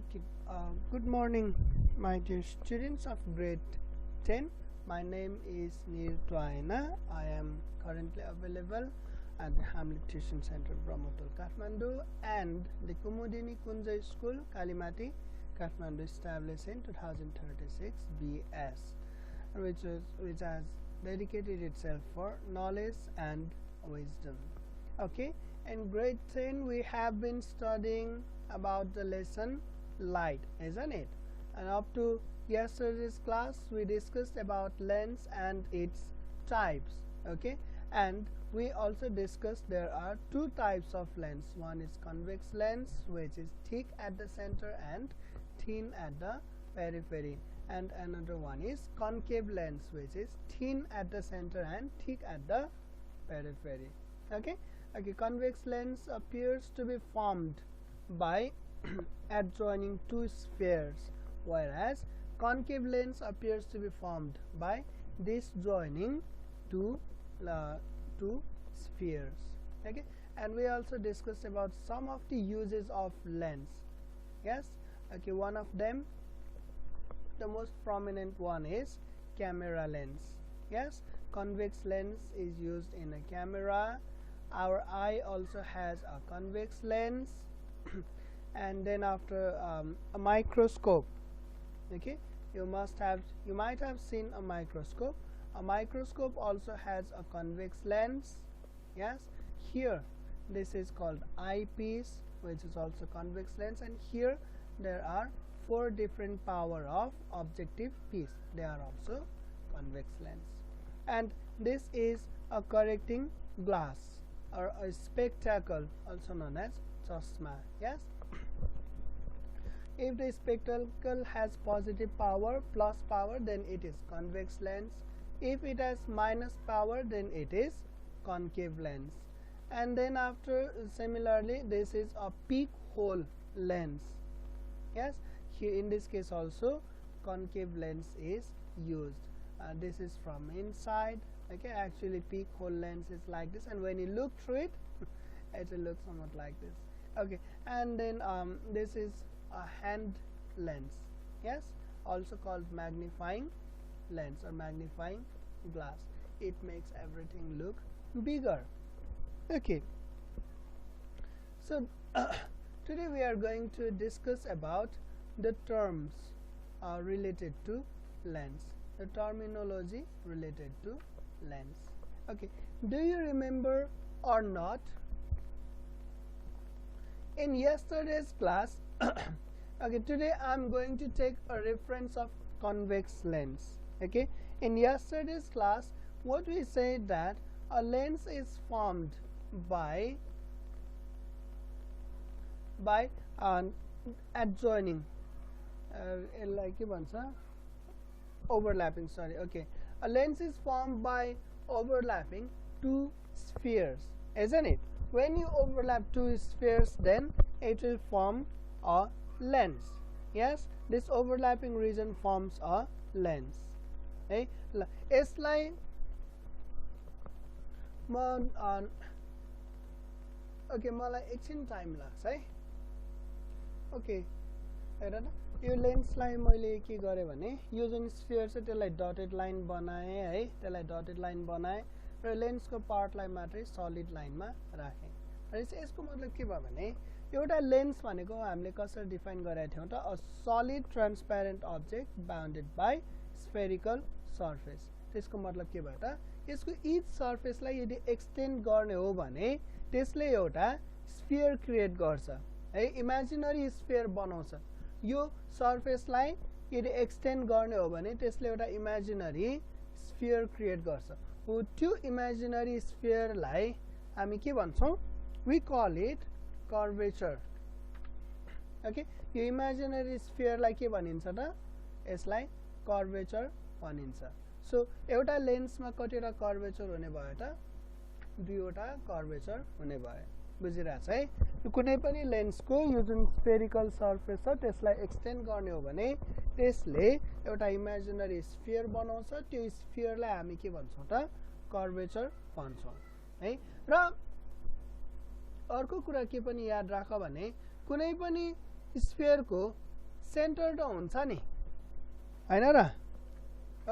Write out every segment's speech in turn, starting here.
Okay, good morning, my dear students of grade 10. My name is Neil Twaina. I am currently available at the Hamlet Tuition Center, Brahmatal, Kathmandu, and the Kumudini Kunja School, Kalimati, Kathmandu, established in 2036 BS, which has dedicated itself for knowledge and wisdom. Okay, in grade 10 we have been studying about the lesson light, isn't it? And up to yesterday's class we discussed about lens and its types. Okay, and we also discussed there are two types of lens. One is convex lens, which is thick at the center and thin at the periphery, and another one is concave lens, which is thin at the center and thick at the periphery. Okay, convex lens appears to be formed by adjoining two spheres, whereas concave lens appears to be formed by disjoining two spheres. Okay, and we also discussed about some of the uses of lens. Yes, okay, one of them, the most prominent one, is camera lens. Yes, convex lens is used in a camera. Our eye also has a convex lens. And then after a microscope, okay, you might have seen a microscope. A microscope also has a convex lens. Yes, here this is called eyepiece, which is also convex lens, and here there are four different power of objective piece. They are also convex lens. And this is a correcting glass or a spectacle, also known as chashma. Yes, if the spectacle has positive power, plus power, then it is convex lens. If it has minus power, then it is concave lens. And then after, similarly, this is a peak hole lens. Yes, here in this case also concave lens is used. This is from inside. Okay, actually peak hole lens is like this, and when you look through it, it will look somewhat like this. Okay, and then this is a hand lens. Yes, also called magnifying lens or magnifying glass. It makes everything look bigger. Okay, so today we are going to discuss about the terms related to lens, the terminology related to lens. Okay, do you remember or not, in yesterday's class okay, today I'm going to take a reference of convex lens. Okay, in yesterday's class what we said that a lens is formed by adjoining like overlapping, sorry. Okay, a lens is formed by overlapping two spheres, isn't it? When you overlap two spheres, then it will form a lens. Yes, this overlapping region forms a lens. Okay, यसलाई okay मलाई एकछिन time लाग्छ है. Okay, हेर न, यो लेन्सलाई मैले के गरेँ भने यो जुन स्फियर छ त्यसलाई डटेड लाइन बनाएँ है, त्यसलाई डटेड लाइन बनाएँ र लेन्सको पार्टलाई मात्रै सलिड लाइनमा राखेँ. र यसको मतलब के भयो भने एउटा लेन्स भनेको हामीले कसरी डिफाइन गरेका थियौँ त, a solid transparent object bounded by spherical surface. त्यसको मतलब के भयो त, यसको इच सर्फेसलाई यदि एक्सटेन्ड गर्ने हो भने त्यसले एउटा स्फियर क्रिएट गर्छ है, इमेजिनरी स्फियर बनाउँछ. यो सर्फेसलाई यदि एक्सटेन्ड गर्ने हो भने त्यसले एउटा इमेजिनरी स्फियर क्रिएट गर्छ. हो त्यो इमेजिनरी स्फियरलाई हामी के भन्छौँ, we call it curvature. Okay, यो इमेजिनरी स्फियरलाई के भनिन्छ त, यसलाई कर्वेचर भनिन्छ. सो एउटा लेन्समा कतिवटा कर्वेचर हुने भयो त, दुईवटा कर्वेचर हुने भयो. बुझिरहेछ है. कुनै पनि लेन्सको यो जुन स्फेरिकल सर्फेस छ त्यसलाई एक्सटेन्ड गर्ने हो भने त्यसले एउटा इमेजिनरी स्फियर बनाउँछ. त्यो स्फियरलाई हामी के भन्छौँ त, कर्वेचर भन्छौँ है. र अर्को कुरा के पनि याद राख भने कुनै पनि स्फियरको सेन्टर त हुन्छ नि हैन र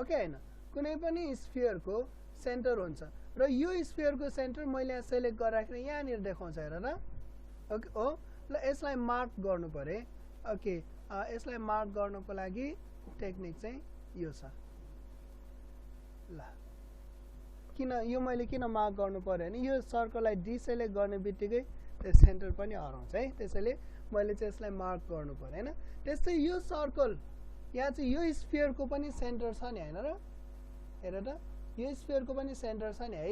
ओके हैन कुनै पनि स्फियरको सेन्टर हुन्छ र यो स्फियरको सेन्टर मैले यहाँ सेलेक्ट गरिराखेर यहाँनिर देखाउँछ हेर र ओके हो ल यसलाई मार्क गर्नु पर्यो ओके यसलाई मार्क गर्नको लागि टेक्निक चाहिँ यो छ ल किन यो मैले किन मार्क गर्नु पर्यो भने यो सर्कललाई डिसेलेक्ट गर्ने बित्तिकै त्यो सेन्टर पनि हराउँछ है त्यसैले मैले चाहिँ यसलाई मार्क गर्नु पर्यो हैन त्यस्तै यो सर्कल यहाँ चाहिँ यो स्फियरको पनि सेन्टर छ नि हैन र हेर त यो स्फियरको पनि सेन्टर छ नि है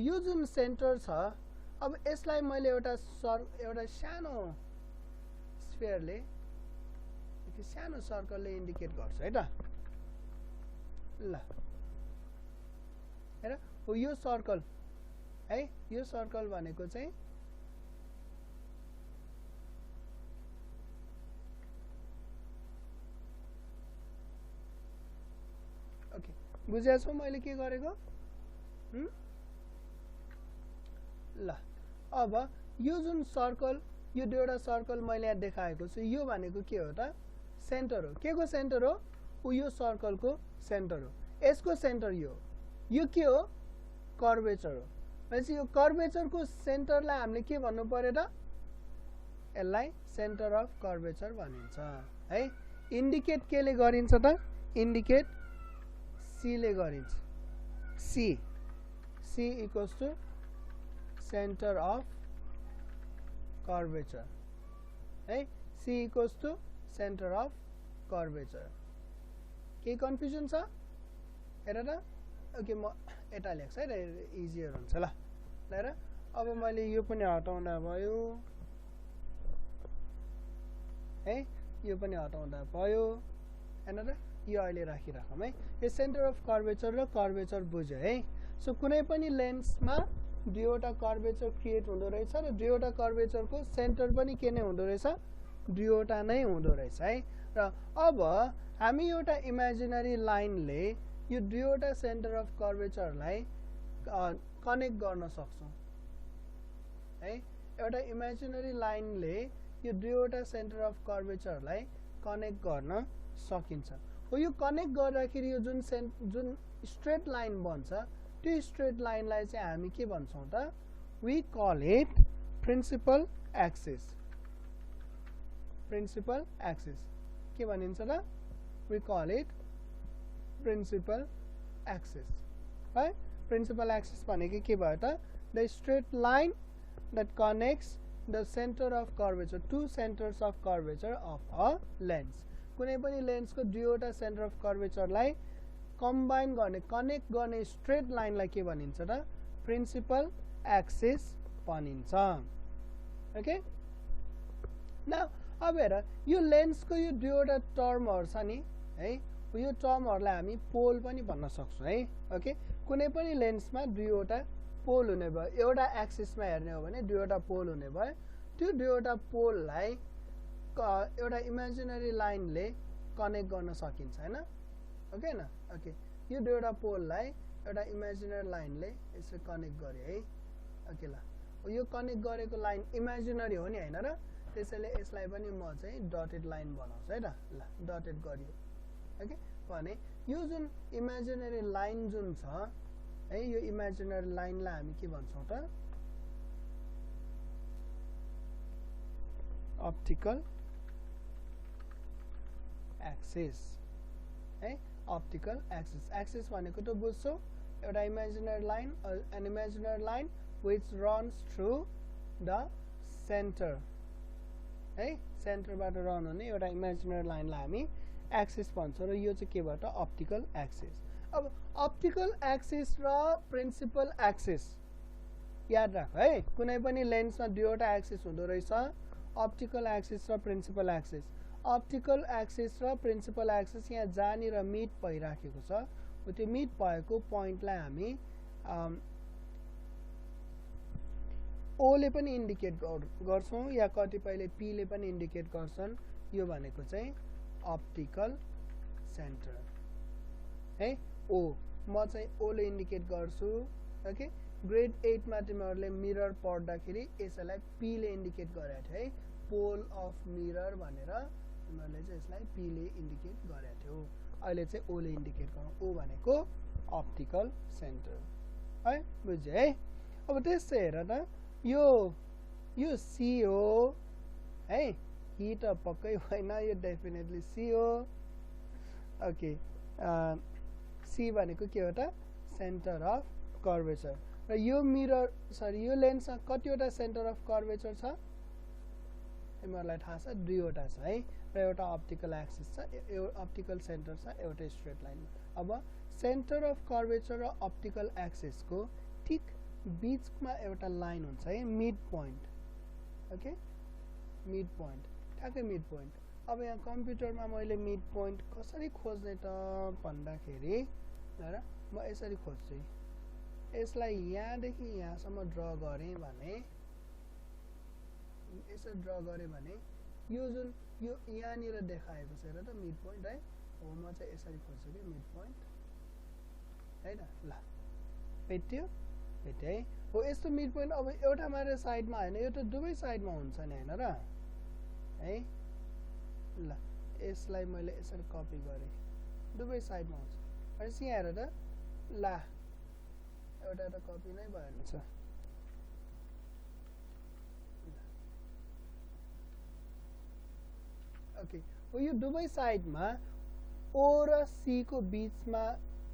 यो जुन सेन्टर छ अब यसलाई मैले एउटा सानो स्फियरले सानो सर्कलले इन्डिकेट गर्छु है त ल हेर हो यो सर्कल है यो सर्कल भनेको चाहिँ ओके बुझेछौ मैले के गरेको ल अब यो जुन सर्कल यो दुईवटा सर्कल मैले यहाँ देखाएको छु यो भनेको के हो त सेन्टर हो के को सेन्टर हो यो सर्कलको सेन्टर हो यसको सेन्टर यो के हो कर्वेचर हो भनेपछि यो कर्वेचरको सेन्टरलाई हामीले के भन्नु पर्यो त यसलाई सेन्टर अफ कर्वेचर भनिन्छ है इन्डिकेट केले गरिन्छ त इन्डिकेट सी ले गरिन्छ C equals to centre of curvature है C equals to centre of curvature के कन्फ्युजन छ हेर त ओके म यता लेख्छ है इजियर हुन्छ ल हेर अब मैले यो पनि हटाउँदा भयो है यो पनि हटाउँदा भयो हैन त यो अहिले राखिराखौँ है यो सेन्टर अफ कर्वेचर र कर्वेचर बुझ्यो है सो कुनै पनि लेन्समा दुईवटा कर्वेचर क्रिएट हुँदो रहेछ र दुईवटा कर्वेचरको सेन्टर पनि के नै हुँदो रहेछ दुईवटा नै हुँदो रहेछ है र अब हामी एउटा इमेजिनरी लाइनले यो दुईवटा सेन्टर अफ कर्वेचरलाई कनेक्ट गर्न सक्छौं है एउटा इमेजिनरी लाइनले यो दुईवटा सेन्टर अफ कर्वेचरलाई कनेक्ट गर्न सकिन्छ हो यो कनेक्ट गर्दाखेरि यो जुन स्ट्रेट लाइन बन्छ त्यो स्ट्रेट लाइनलाई चाहिँ हामी के भन्छौं त we call it principal axis के भनिन्छ त we call it principal axis है प्रिन्सिपल एक्सिस भनेको के भयो त the straight line that connects the center of curvature two centers of curvature of a lens कुनै पनि लेन्सको दुईवटा सेन्टर अफ कर्वेचरलाई कम्बाइन गर्ने कनेक्ट गर्ने स्ट्रेट लाइनलाई के भनिन्छ त प्रिन्सिपल एक्सिस भनिन्छ ओके नाउ अब हेर यो लेन्सको यो दुईवटा टर्महरु छ नि है यो टर्महरुलाई हामी पोल पनि भन्न सक्छौं है ओके कुनै पनि लेन्समा दुईवटा पोल हुने भयो एउटा एक्सिसमा हेर्ने हो भने दुईवटा पोल हुने भयो त्यो दुईवटा पोललाई एउटा इमेजिनरी लाइनले कनेक्ट गर्न सकिन्छ हैन ओके न ओके यो दुईवटा पोललाई एउटा इमेजिनरी लाइनले यसरी कनेक्ट गर्यो है ओके ल यो कनेक्ट गरेको लाइन इमेजिनरी हो नि हैन र त्यसैले यसलाई पनि म चाहिँ डटेड लाइन बनाउँछु है त ल डटेड गरियो ओके भने यो जुन इमेजिनरी लाइन जुन छ है यो इमेजिनरी लाइनलाई हामी के भन्छौं त ऑप्टिकल एक्सिस है ऑप्टिकल एक्सिस भनेको त बुझ्छौ एउटा imaginary line an imaginary line which runs through the centre है सेन्टरबाट रन हुने एउटा इमेजिनरी लाइनलाई हामी एक्सिस भन्छौं र यो चाहिँ के भयो त ऑप्टिकल एक्सिस अब ऑप्टिकल एक्सिस र प्रिन्सिपल एक्सिस याद राख है कुनै पनि लेन्समा दुईवटा एक्सिस हुँदो रहेछ ऑप्टिकल एक्सिस र प्रिन्सिपल एक्सिस ऑप्टिकल एक्सिस र प्रिन्सिपल एक्सिस यहाँ जहाँनिर मिट भइराखेको छ त्यो मिट भएको पोइन्टलाई हामी ओ ले पनि इन्डिकेट गर्छौं या कतिपयले पी ले पनि इन्डिकेट गर्छन् यो भनेको चाहिँ ऑप्टिकल सेन्टर है ओ म चाहिँ ओ ले इन्डिकेट गर्छु ओके ग्रेड 8 मा तिमीहरुले मिरर पढ्दाखेरि यसैलाई पी ले इन्डिकेट गरेको थियो है पोल अफ मिरर भनेर तिमीहरूले चाहिँ यसलाई पीले इन्डिकेट गरेको थियो अहिले चाहिँ ओले इन्डिकेट गरौँ ओ भनेको अप्टिकल सेन्टर है बुझ्यो है अब त्यसै हेर त यो सी हो है हि त पक्कै होइन यो डेफिनेटली सी हो ओके सी भनेको के हो त सेन्टर अफ कर्वेचर र यो मिरर सरी यो लेन्समा कतिवटा सेन्टर अफ कर्वेचर छ तिमीहरूलाई थाहा छ दुईवटा छ है र एउटा अप्टिकल एक्सिस छ अप्टिकल सेन्टर छ एउटा स्ट्रेट लाइनमा अब सेन्टर अफ कर्वेचर र अप्टिकल एक्सिसको ठिक बीचमा एउटा लाइन हुन्छ है mid point okay mid point ठ्याक्कै मिड पोइन्ट अब यहाँ कम्प्युटरमा मैले मिड पोइन्ट कसरी खोज्ने त भन्दाखेरि र म यसरी खोज्छु यसलाई यहाँदेखि यहाँसम्म ड्र गरेँ भने यसरी ड्र गरेँ भने यो जुन यो यहाँनिर देखाएको छ हेर त मिड पोइन्ट है हो म चाहिँ यसरी खोज्छु कि मिड पोइन्ट है त ल भेट्यो भेट्यो है हो यस्तो मिड पोइन्ट अब एउटा मात्र साइडमा होइन यो त दुवै साइडमा हुन्छ नि होइन र है ल यसलाई मैले यसरी कपी गरेँ दुवै साइडमा हुन्छ भनेपछि यहाँ हेर त ला एउटा त कपी नै भइहाल्छ ओके हो यो दुवै साइडमा ओ र सी को बीचमा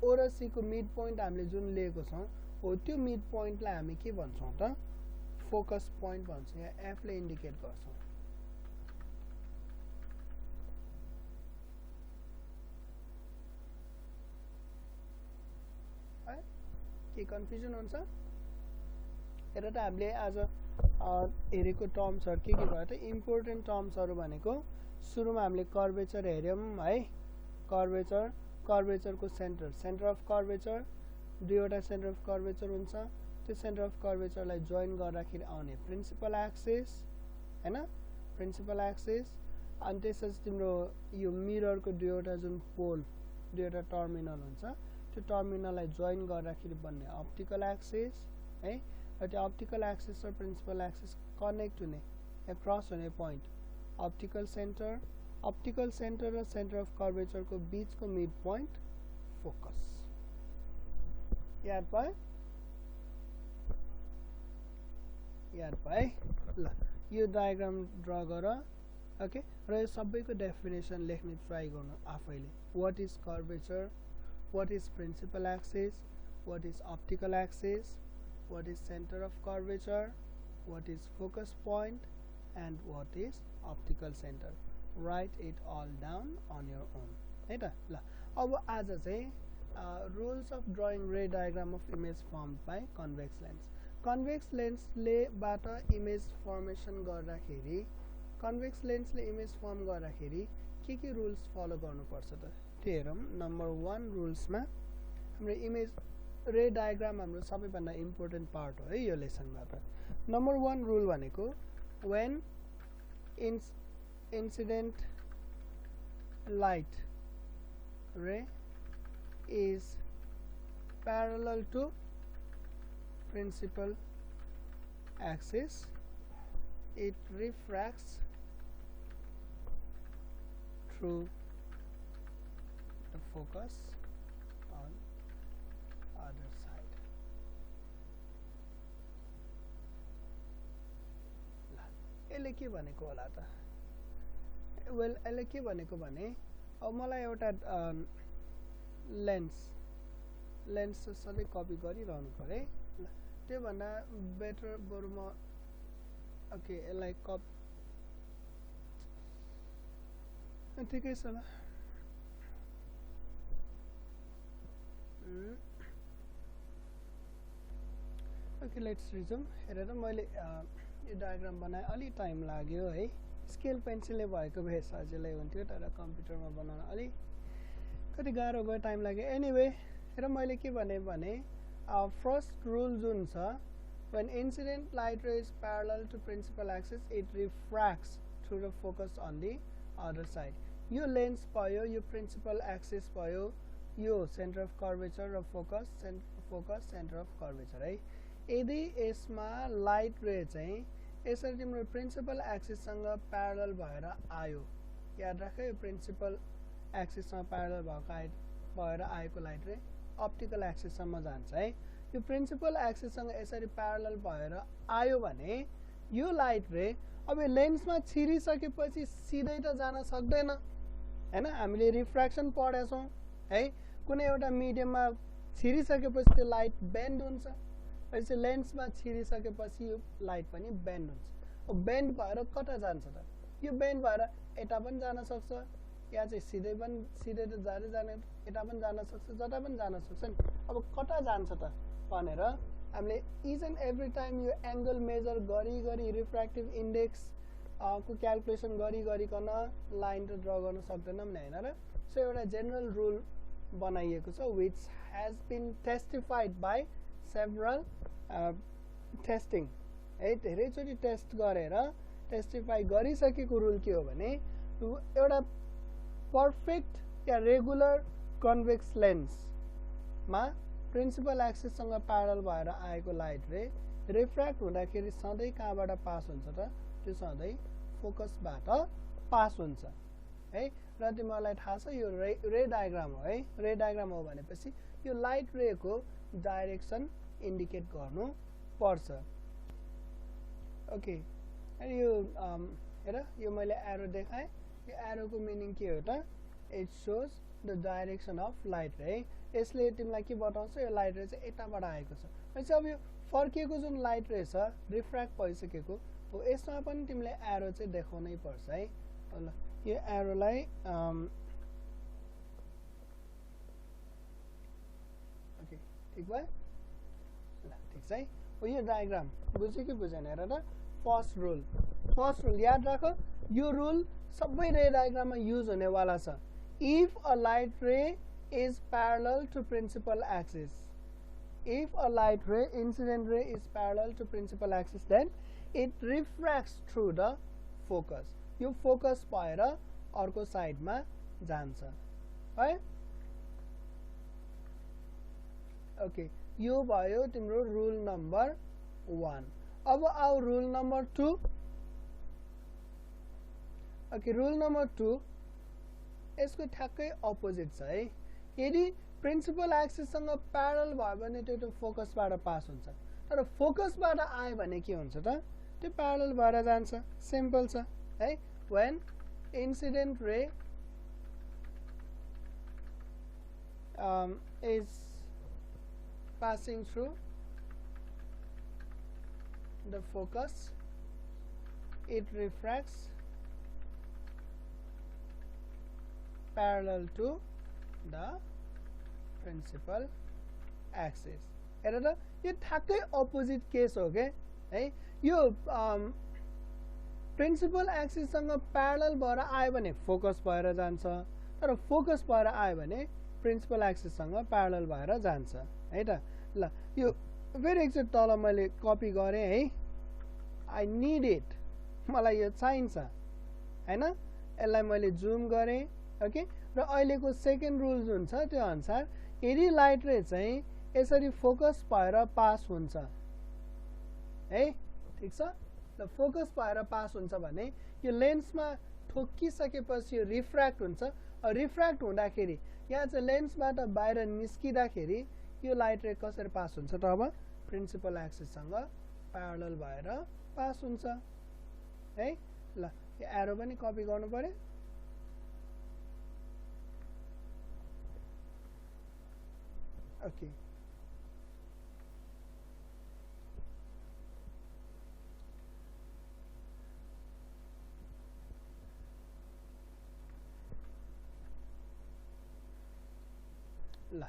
ओ र सी को मिड पोइन्ट हामीले जुन लिएको छौँ हो त्यो मिड पोइन्टलाई हामी के भन्छौँ त फोकस पोइन्ट भन्छौँ यहाँ एफले इन्डिकेट गर्छौँ है के कन्फ्युजन हुन्छ हेर त हामीले आज हेरेको टर्म्सहरू के भयो त इम्पोर्टेन्ट टर्म्सहरू भनेको सुरुमा हामीले कर्वेचर हेऱ्यौँ है कर्वेचरको सेन्टर अफ कर्वेचर दुईवटा सेन्टर अफ कर्वेचर हुन्छ त्यो सेन्टर अफ कर्वेचरलाई जोइन गर्दाखेरि आउने प्रिन्सिपल एक्सिस हैन प्रिन्सिपल एक्सिस अनि त्यसपछि तिम्रो यो मिररको दुईवटा जुन पोल दुईवटा टर्मिनल हुन्छ त्यो टर्मिनललाई जोइन गर्दाखेरि बन्ने अप्टिकल एक्सिस है र त्यो अप्टिकल एक्सिस र प्रिन्सिपल एक्सिस कनेक्ट हुने या क्रस हुने पोइन्ट अप्टिकल सेन्टर र सेन्टर अफ कर्वेचरको बीचको मिड पोइन्ट फोकस याद पाए ल यो डायग्राम ड्र गर ओके र यो सबैको डेफिनेसन लेख्ने ट्राई गर्नु आफैले what is curvature what is principal axis what is optical axis what is centre of curvature what is focus point and what is optical center write it all down on your own है त ल अब आज चाहिँ rules of drawing ray diagram of image formed by convex lensले बाट image formation गर्दाखेरि convex लेन्सले image form गर्दाखेरि के रुल्स फलो गर्नुपर्छ त त्यो हेरौँ नम्बर 1 रुल्समा हाम्रो इमेज रे डायग्राम हाम्रो सबैभन्दा इम्पोर्टेन्ट पार्ट हो है यो लेसनबाट नम्बर 1 रुल भनेको when incident light ray is parallel to principal axis it refracts through the focus on other side यसले के भनेको होला त वेल यसले के भनेको भने अब मलाई एउटा लेन्स चाहिँ सधैँ कपी गरिरहनु पर्यो ल त्यो भन्दा बेटर बरु म ओके यसलाई ठिकै छ ल ओके लेट्स रिज्युम हेरेर मैले यो डायग्राम बनाए अलि टाइम लाग्यो है स्केल पेन्सिलले भएको भए सजिलै हुन्थ्यो तर कम्प्युटरमा बनाउन अलि कति गाह्रो भयो टाइम लाग्यो एनीवे र मैले के भने फर्स्ट रुल जुन छ when incident light ray is parallel to principal axis it refracts through the focus on the other side यो लेन्स भयो यो प्रिन्सिपल एक्सिस भयो यो सेन्टर अफ कर्वेचर र फोकस सेन्टर अफ कर्वेचर है यदि यसमा लाइट रे चाहिँ यसरी तिम्रो प्रिन्सिपल एक्सिससँग प्यारलल भएर आयो याद राख यो प्रिन्सिपल एक्सिसमा प्यारलल भएर आएको लाइट रे अप्टिकल एक्सिससम्म जान्छ है। यो प्रिन्सिपल एक्सिससँग यसरी प्यारलल भएर आयो भने यो लाइट रे अब लेन्समा छिरिसकेपछि सिधै त जान सक्दैन हैन। हामीले रिफ्र्याक्सन पढेछौं है, कुनै एउटा मिडियममा छिरिसकेपछि त्यो लाइट बेन्ड हुन्छ, त्यसपछि लेन्समा छिरिसकेपछि यो लाइट पनि बेन्ड हुन्छ। अब बेन्ड भएर कता जान्छ त? यो बेन्ड भएर यता पनि जान सक्छ, या चाहिँ सिधै त जाने यता पनि जान सक्छ, जता पनि जान सक्छ नि। अब कता जान्छ त भनेर हामीले इच एन्ड एभ्री टाइम यो एंगल मेजर गरी रिफ्र्याक्टिभ इन्डेक्स को क्याल्कुलेसन गरिकन लाइन त ड्र गर्न सक्दैनौँ नि हैन र। सो एउटा जेनरल रुल बनाइएको छ which has been testified by several testing है, धेरैचोटि टेस्ट गरेर टेस्टिफाई गरिसकेको रुल के हो भने एउटा पर्फेक्ट या रेगुलर कन्भेक्स लेन्समा प्रिन्सिपल एक्सिससँग प्यारलल भएर आएको लाइट रे रिफ्र्याक्ट हुँदाखेरि सधैँ कहाँबाट पास हुन्छ त? त्यो सधैँ फोकसबाट पास हुन्छ है। र तिमीलाई थाहा छ यो रे डायग्राम हो है। रे डायग्राम हो भनेपछि यो लाइट रे को डाइरेक्सन इन्डिकेट गर्नु पर्छ। ओके, अनि यो हेर यो मैले एरो देखाएँ, यो एरो को मिनिङ के हो त? It shows the direction of light रे। यसले तिमीलाई के बताउँछ? यो लाइट रे चाहिँ यताबाट आएको छ। त्यसपछि अब यो फर्किएको जुन लाइट रे छ रिफ्र्याक्ट भइसकेको हो, यसमा पनि तिमीले एरो चाहिँ देखाउनै पर्छ है। ल यो एरोलाई ओके ठीक भयो, ल ठीक छ है। यो डायग्राम बुझ्यो कि बुझेन हेर त। फर्स्ट रुल याद राख, यो रुल सबै रे डायग्राममा युज हुनेवाला छ। इफ अ लाइट रे is parallel to principal axis, if a light ray, incident ray is parallel to principal axis, then it refracts through the focus. यो फोकस भएर अर्को साइडमा जान्छ है। ओके, यो भयो तिम्रो रुल नम्बर 1। अब आउ rule number 2। Okay, rule number 2 यसको ठ्याक्कै अपोजिट छ है। यदि प्रिन्सिपल एक्सिससँग प्यारलल भयो भने त्यो फोकसबाट पास हुन्छ, तर फोकसबाट आयो भने के हुन्छ त? त्यो प्यारलल भएर जान्छ। सिम्पल छ है। व्हेन इन्सिडेन्ट रे is passing through the focus, it refracts parallel to the principal axis. हेर त, यो ठ्याक्कै अपोजिट केस हो के है। यो प्रिन्सिपल एक्सिससँग प्यारलल भएर आयो भने फोकस भएर जान्छ, तर फोकस भएर आयो भने प्रिन्सिपल एक्सिससँग प्यारलल भएर जान्छ है त। ल यो फेरि एकचोटि तल मैले कपी गरेँ है। आई निड इट, मलाई यो चाहिन्छ हैन। यसलाई मैले जुम गरेँ। ओके, र अहिलेको सेकेन्ड रुल जुन छ त्यो अनुसार यदि लाइट रे चाहिँ यसरी फोकस भएर पास हुन्छ है, ठीक छ। ल फोकस भएर पास हुन्छ भने यो लेन्समा ठोकिसकेपछि यो रिफ्र्याक्ट हुन्छ। रिफ्र्याक्ट हुँदाखेरि यहाँ चाहिँ लेन्सबाट बाहिर निस्किँदाखेरि यो लाइट रे कसरी पास हुन्छ त? अब प्रिन्सिपल एक्सिससँग प्यारलल भएर पास हुन्छ है। ल यो एरो पनि कपी गर्नु पर्यो। ओके, ल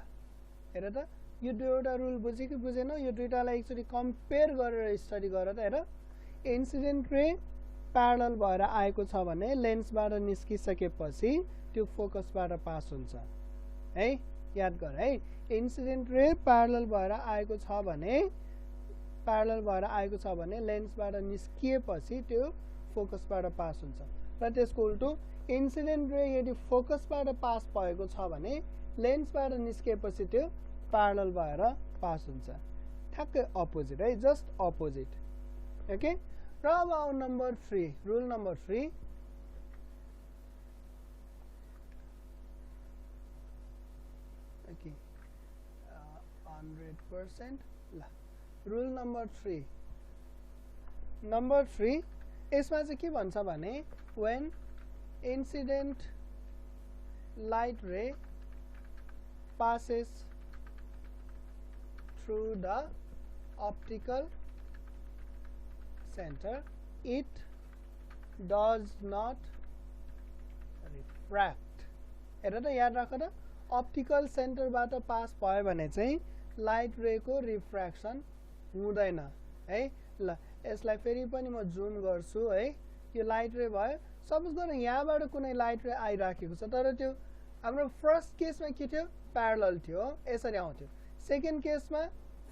हेर त, यो दुईवटा रुल बुझ्यो कि बुझेन? यो दुईटालाई एकचोटि कम्पेयर गरेर स्टडी गर त। हेर, इन्सिडेन्ट रे प्यारलल भएर आएको छ भने लेन्सबाट निस्किसकेपछि त्यो फोकसबाट पास हुन्छ है। याद गर है, इन्सिडेन्ट रे प्यारलल भएर आएको छ भने लेन्सबाट निस्किएपछि त्यो फोकसबाट पास हुन्छ। र त्यसको उल्टो इन्सिडेन्ट रे यदि फोकसबाट पास भएको छ भने लेन्सबाट निस्किएपछि त्यो प्यारलल भएर पास हुन्छ। ठ्याक्कै अपोजिट है, जस्ट अपोजिट। ओके, र अब आउ नम्बर 3, रुल नम्बर 3। ओके 100%. ल रुल नम्बर 3 यसमा चाहिँ के भन्छ भने when incident light ray passes through the optical center it does not refract. हेर त याद राख त अप्टिकल सेन्टरबाट पास भयो भने चाहिँ लाइट रे को रिफ्र्याक्सन हुँदैन है। ल यसलाई फेरि पनि म जुम गर्छु है। यो लाइट रे भयो सपोज गर्न यहाँबाट कुनै लाइट रे आइराखेको छ तर त्यो हाम्रो फर्स्ट केसमा के थियो प्यारलल थियो यसरी आउँथ्यो। सेकेन्ड केसमा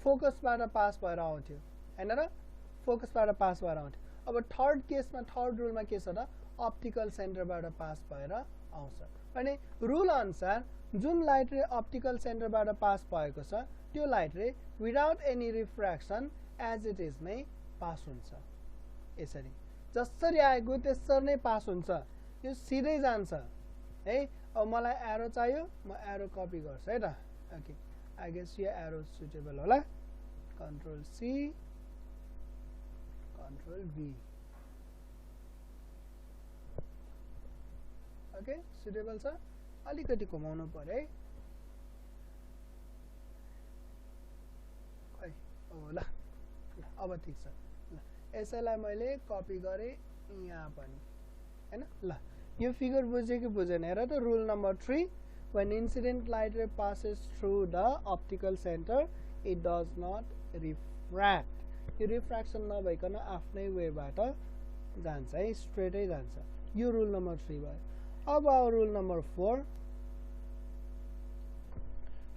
फोकसबाट पास भएर आउँथ्यो हैन र फोकसबाट पास भएर आउँथ्यो। अब थर्ड केसमा थर्ड रुलमा के छ त अप्टिकल सेन्टरबाट पास भएर आउँछ। अनि रुल अनुसार जुन लाइट रे अप्टिकल सेन्टरबाट पास भएको छ त्यो light ray without any refraction as it is नै पास हुन्छ। यसरी जसरी आएको त्यसरी नै पास हुन्छ। यो सिधै जान्छ है। अब मलाई एरो चाहियो म एरो कपी गर्छु है त। ओके आई गेस यो एरो सुटेबल होला। कन्ट्रोल सी कन्ट्रोल भी। ओके सुटेबल छ। अलिकति घुमाउनु पर्यो है। खै ओ ल अब ठीक छ। ल यसैलाई मैले कपी गरे यहाँ पनि हैन। ल यो फिगर बुझ्यो कि बुझेन हेर त। Rule number 3 when incident light ray passes through the optical center it does not refract. यो रिफ्र्याक्सन नभइकन आफ्नै वेबाट जान्छ है स्ट्रेटै जान्छ। यो रुल नम्बर 3 भयो। अब रुल नम्बर 4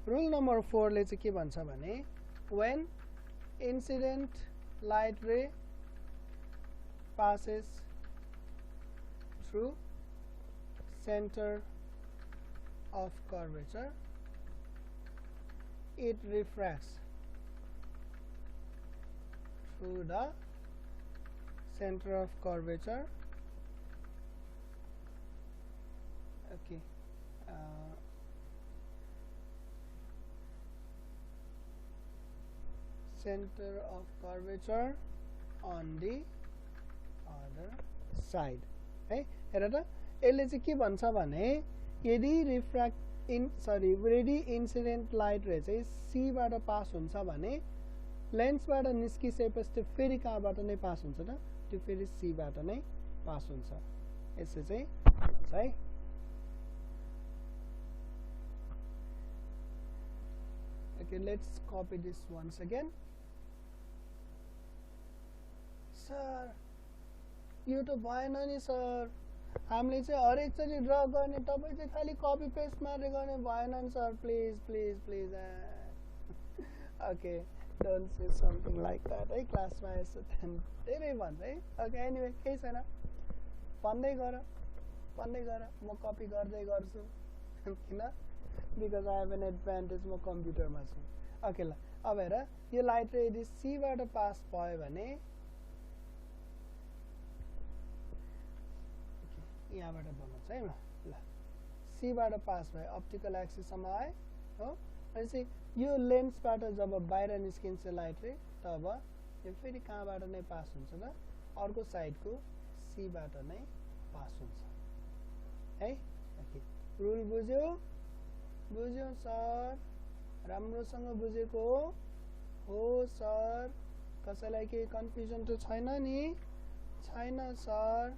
रुल नम्बर 4 ले चाहिँ के भन्छ भने when incident light ray passes through center of curvature it refracts through the center of curvature. Okay center of curvature on the other side है। हेर त यसले चाहिँ के भन्छ भने यदि यदि इन्सिडेन्ट लाइट रे चाहिँ सी बाट पास हुन्छ भने लेन्सबाट निस्किसकेपछि त्यो फेरि कहाँबाट नै पास हुन्छ त त्यो फेरि सी बाट नै पास हुन्छ। यसो चाहिँ भन्छ है। Okay, let's copy this once again. Sir यो त भएन नि सर। हामीले चाहिँ हरेक चोटि ड्र गर्ने तपाईँ चाहिँ खालि कपी पेस्ट मात्रै गर्ने भएन नि sir please please please. Okay don't say something like that है। क्लासमा यसो धेरै भन्छ है। ओके एनिवे केही छैन भन्दै गर म कपी गर्दै गर्छु किन because I have an advantage म कम्प्युटरमा छु। ओके ल अब हेर यो लाइट रे यदि सीबाट पास भयो भने यहाँबाट बनाउँछ है। ल सीबाट पास भयो अप्टिकल एक्सिससम्म आयो हो। अनि चाहिँ यो लेन्सबाट जब बाहिर निस्किन्छ लाइट रे तब यो फेरि कहाँबाट नै पास हुन्छ त अर्को साइडको सीबाट नै पास हुन्छ है। ओके रुल बुझ्यो सर राम्रोसँग बुझेको हो सर। कसैलाई केही कन्फ्युजन त छैन नि? छैन सर।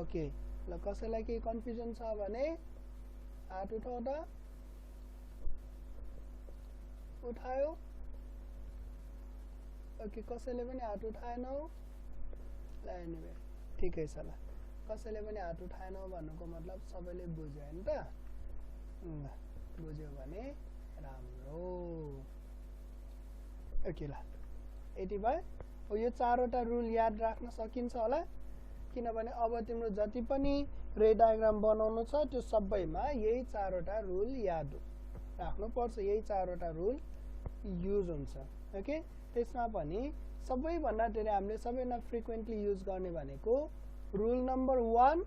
ओके ल कसैलाई केही कन्फ्युजन छ भने हात उठाउ त। उठायो ओके कसैले पनि हात उठाएनौ। ल एनिवे ठिकै छ। ल कसैले पनि हात उठाएनौ भन्नुको मतलब सबैले बुझ्यो हैन त। ल बुझ्यो भने राम्रो। ओके ल यति भयो। यो चारवटा रुल याद राख्न सकिन्छ होला किनभने अब तिम्रो जति पनि रे डायग्राम बनाउनु छ त्यो सबैमा यही चारवटा रुल याद राख्नु पर्छ। यही चारवटा रुल युज हुन्छ। ओके त्यसमा पनि सबैभन्दा धेरै हामीले सबैभन्दा फ्रिक्वेन्टली युज गर्ने भनेको रुल नम्बर 1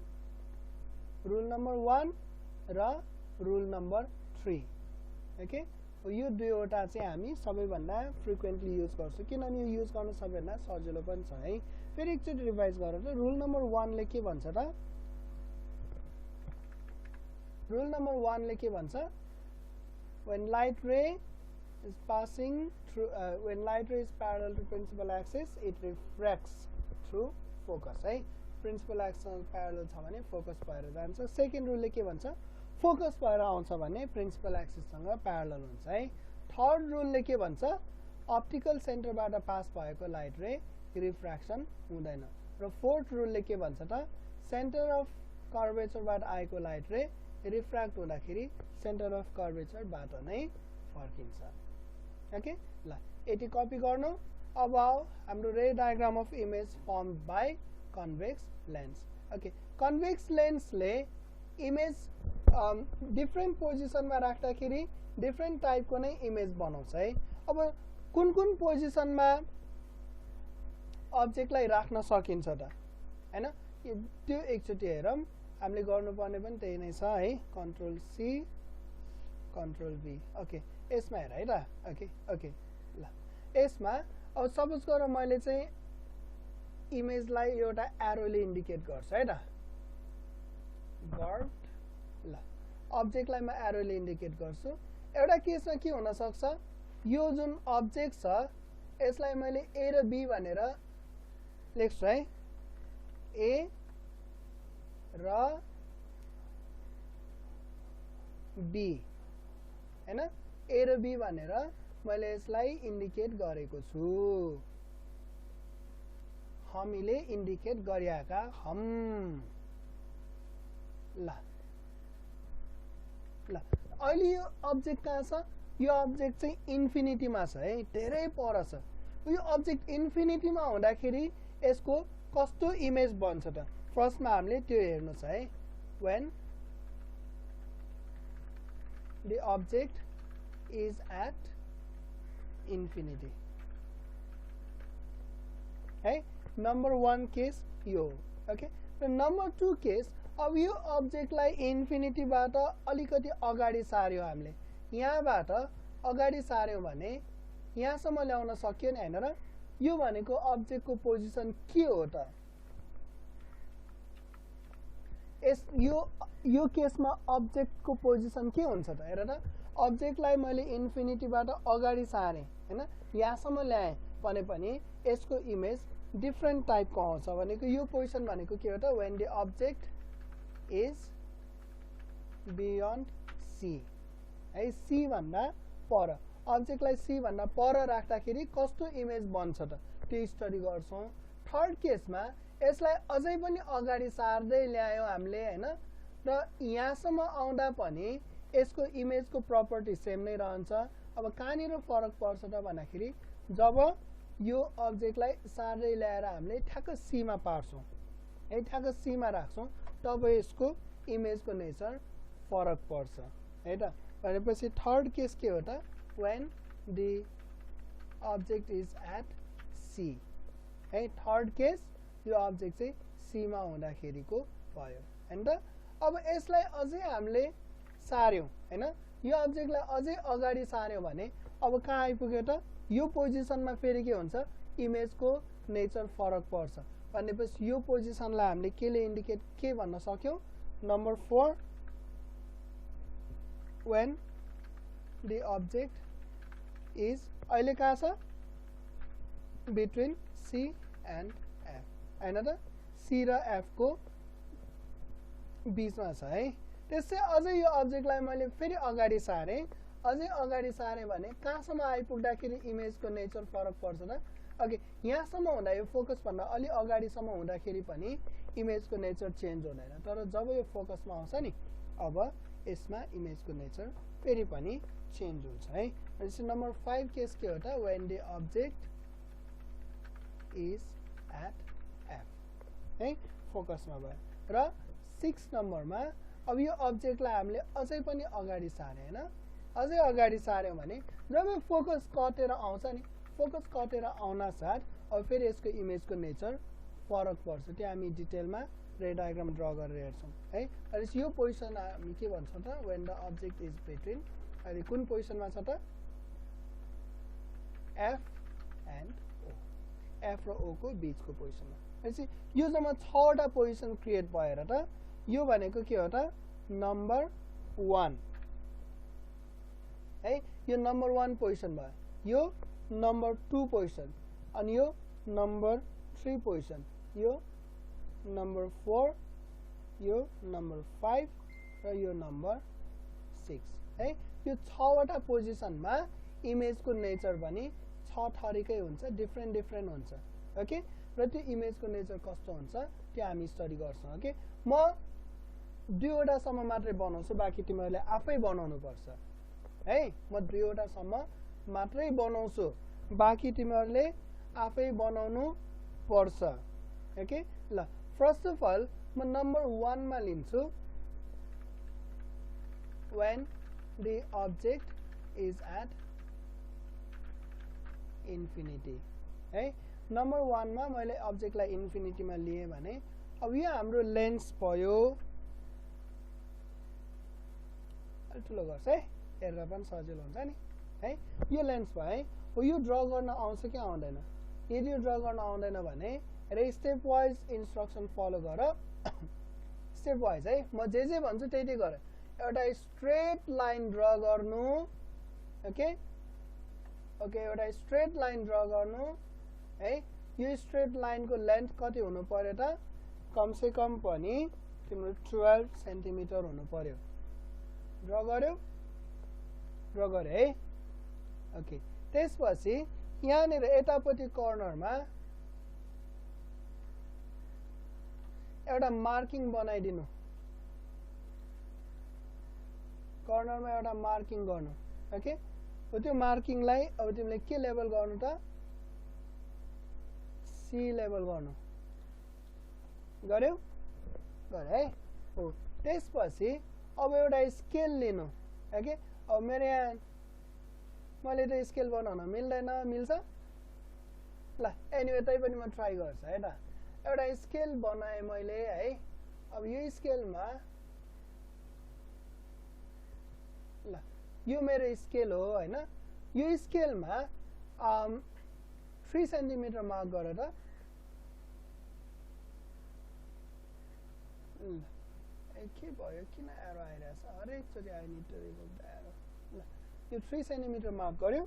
र रुल नम्बर 3 ओके यो दुईवटा चाहिँ हामी सबैभन्दा फ्रिक्वेन्टली युज गर्छौँ किनभने यो युज गर्न सबैभन्दा सजिलो पनि छ है फेरि एकचोटि रिभाइज गरेर रुल नम्बर 1 ले के भन्छ त रुल नम्बर 1 ले के भन्छ when light ray is passing through when light ray is parallel to principal axis it refracts through focus है प्रिन्सिपल एक्सिस प्यारलल छ भने फोकस भएर जान्छ सेकेन्ड रुलले के भन्छ फोकस भएर आउँछ भने प्रिन्सिपल एक्सिससँग प्यारलल हुन्छ है थर्ड रुलले के भन्छ अप्टिकल सेन्टरबाट पास भएको लाइट रे रिफ्र्याक्सन हुँदैन र फोर्थ रुलले के भन्छ त सेन्टर अफ कर्वेचरबाट आएको लाइट रे रिफ्र्याक्ट हुँदाखेरि सेन्टर अफ कर्वेचरबाट नै फर्किन्छ ओके ल यति कपी गर्नु अब हाम्रो ray diagram of image form by convex lens okay convex लेन्सले इमेज डिफ्रेन्ट पोजिसनमा राख्दाखेरि डिफ्रेन्ट टाइपको नै इमेज बनाउँछ है अब कुन कुन पोजिसनमा अब्जेक्टलाई राख्न सकिन्छ त हैन त्यो एकचोटि हेरौँ हामीले गर्नुपर्ने पनि त्यही नै छ है control C control B okay यसमा हेर है त ओके ओके ल यसमा अब सपोज गर मैले चाहिँ इमेजलाई एउटा एरोले इन्डिकेट गर्छ है त बर्ड ल अब्जेक्टलाई म एरोले इन्डिकेट गर्छु एउटा केसमा के हुन सक्छ यो जुन अब्जेक्ट छ यसलाई मैले ए र बी भनेर लेख्छु है ए र बी हैन ए र बी भनेर मैले यसलाई इन्डिकेट गरेको छु हामीले इन्डिकेट गरिएका हम ल ल अहिले यो अब्जेक्ट कहाँ छ यो अब्जेक्ट चाहिँ इन्फिनिटीमा छ है धेरै पर छ यो अब्जेक्ट इन्फिनिटीमा हुँदाखेरि यसको कस्तो इमेज बन्छ त फर्स्टमा हामीले त्यो हेर्नु छ है when the object is at infinity है नंबर 1 केस यो ओके र नंबर 2 केस अब यो अब्जेक्टलाई इन्फिनिटीबाट अलिकति अगाडि सार्यो हामीले यहाँबाट अगाडि सार्यो भने यहाँसम्म ल्याउन सक्यो नि हैन र यो भनेको अब्जेक्टको पोजिसन के हो त यो केसमा अब्जेक्टको पोजिसन के हुन्छ त हेर त अब्जेक्टलाई मैले इन्फिनिटीबाट अगाडि सारे हैन यहाँसम्म ल्याएँ भने पनि यसको इमेज डिफ्रेन्ट टाइपको आउँछ भनेको यो पोजिसन भनेको के हो त when the object is beyond c है c भन्दा पर अब्जेक्टलाई c भन्दा पर राख्दाखेरि कस्तो इमेज बन्छ त त्यो स्टडी गर्छौं थर्ड केसमा यसलाई अझै पनि अगाडि सार्दै ल्यायो हामीले हैन र यहाँसम्म आउँदा पनि यसको इमेजको प्रपर्टी सेम नै रहन्छ अब कहाँनिर फरक पर्छ त भन्दाखेरि जब यो अब्जेक्टलाई सार्दै ल्याएर हामीले ठ्याक्क सी मा पार्छौं है ठ्याक्क सी मा राख्छौं तब यसको इमेजको नेचर फरक पर्छ है त भनेपछि थर्ड केस के हो त when the object is at c है थर्ड केस यो अब्जेक्ट चाहिँ सी मा हुँदाखेरिको भयो हैन त अब यसलाई अझै हामीले सार्यौं हैन यो अब्जेक्टलाई अझै अगाडि सार्यौं भने अब कहाँ आइपुग्यो त यो पोजिसनमा फेरि के हुन्छ इमेजको नेचर फरक पर्छ भनेपछि यो पोजिसनलाई हामीले केले इन्डिकेट के भन्न सक्यौं number 4 when the object is अहिले कहाँ छ between C and F हैन त C र F को बीचमा छ है त्यसै अझै यो अब्जेक्टलाई मैले फेरि अगाडि सारे अझै अगाडि सारे भने कहाँसम्म आइपुग्दाखेरि इमेजको नेचर फरक पर्छ त ओके यहाँसम्म हुँदा यो फोकस भन्दा अलि अगाडिसम्म हुँदाखेरि पनि इमेजको नेचर चेन्ज हुँदैन तर जब यो फोकसमा आउँछ नि अब यसमा इमेजको नेचर फेरि पनि चेन्ज हुन्छ है त्यसै नम्बर 5 केस के हो त when the object is at F है फोकसमा भयो र 6 नम्बरमा अब यो अब्जेक्टलाई हामीले अझै पनि अगाडि सारे हैन अझै अगाडि सार्यौं भने जब यो फोकस कटेर आउँछ नि फोकस कटेर आउन साथ अब फेरि यसको इमेजको नेचर फरक पर्छ त्यो हामी डिटेलमा रे डायग्राम ड्रा गरेर हेर्छौं है अनि यो पोजिसन हामी के भन्छौं त when the object is between अहिले कुन पोजिसनमा छ त एफ एन्ड ओ एफ र ओ को बीचको पोजिसनमा भनेपछि यो जम्मा 6 वटा पोजिसन क्रिएट भएर त यो भनेको के हो त नम्बर 1 है यो नम्बर 1 पोजिसन भयो यो नम्बर 2 पोजिसन अनि यो नम्बर 3 पोजिसन यो नम्बर 4 यो नम्बर 5 र यो नम्बर 6 है यो 6 वटा पोजिसनमा इमेजको नेचर पनि 6 थरीकै हुन्छ डिफ्रेन्ट हुन्छ ओके र त्यो इमेजको नेचर कस्तो हुन्छ त्यो हामी स्टडी गर्छौं ओके म 2 वटा सम्म मात्रै बनाउँछु बाकी तिमीहरुले आफै बनाउनु पर्छ है म 2 वटा सम्म मात्रै बनाउँछु बाकी तिमीहरुले आफै बनाउनु पर्छ ओके ल फर्स्ट अफ अल म नम्बर 1 मा लिन्छु when the object is at infinity है नम्बर 1 मा मैले अब्जेक्टलाई इन्फिनिटी मा लिए भने अब यो हाम्रो लेन्स भयो अलि ठुलो गर्छ है हेर्न पनि सजिलो हुन्छ नि है यो लेन्स भयो है हो यो ड्रा गर्न आउँछ कि आउँदैन यदि यो ड्रा गर्न आउँदैन भने र स्टेप वाइज इन्स्ट्रक्सन फलो गर स्टेप वाइज है म जे भन्छु त्यही गर एउटा स्ट्रेट लाइन ड्रा गर्नु ओके ओके एउटा स्ट्रेट लाइन ड्रा गर्नु है यो स्ट्रेट लाइन को लेन्थ कति हुनु पर्यो त कम से कम पनि तिम्रो 12 सेन्टिमिटर हुनु पर्यो ड्रा गर्यो है ओके त्यसपछि यहाँनिर यतापट्टि कर्नरमा एउटा मार्किङ बनाइदिनु कर्नरमा एउटा मार्किङ गर्नु ओके हो त्यो मार्किङलाई अब तिमीले के लेभल गर्नु त सी लेभल गर्नु गर्यौ गरे है हो त्यसपछि अब एउटा स्केल लिनु ओके अब मेरो यहाँ मैले त स्केल बनाउन मिल्दैन मिल्छ ल एनीवे तै पनि म ट्राई गर्छु है त एउटा स्केल बनाए मैले है अब यो स्केलमा ल यो मेरो स्केल हो हैन यो स्केलमा 3 सेन्टिमिटर मार्क गरेर के भयो किन एरो आइरहेछ हरेक चोटि I need to remove the arrow ल यो 3 सेन्टिमिटर मार्क गर्यो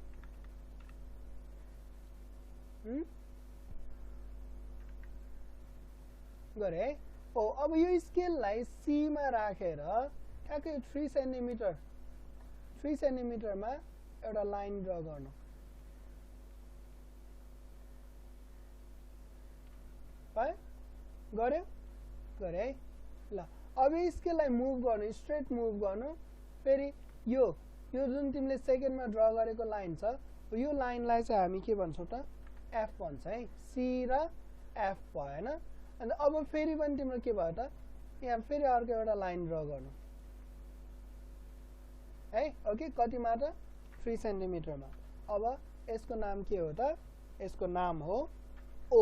गरे हो अब यो स्केललाई सी मा राखेर ठ्याक्कै 3 सेन्टिमिटरमा एउटा लाइन ड्रा गर्नु भयो गर्यो गरे ल अब यो स्केललाई मुभ गर्नु स्ट्रेट मुभ गर्नु फेरि यो जुन तिमीले सेकेन्डमा ड्रा गरेको लाइन छ यो लाइनलाई चाहिँ हामी के भन्छौं त एफ भन्छ है सी र एफ भएन अनि अब फेरि पनि तिम्रो के भयो त यहाँ फेरि अर्को एउटा लाइन ड्रा गर्नु है ओके कतिमा त 3 सेन्टिमिटरमा अब यसको नाम के हो त यसको नाम हो ओ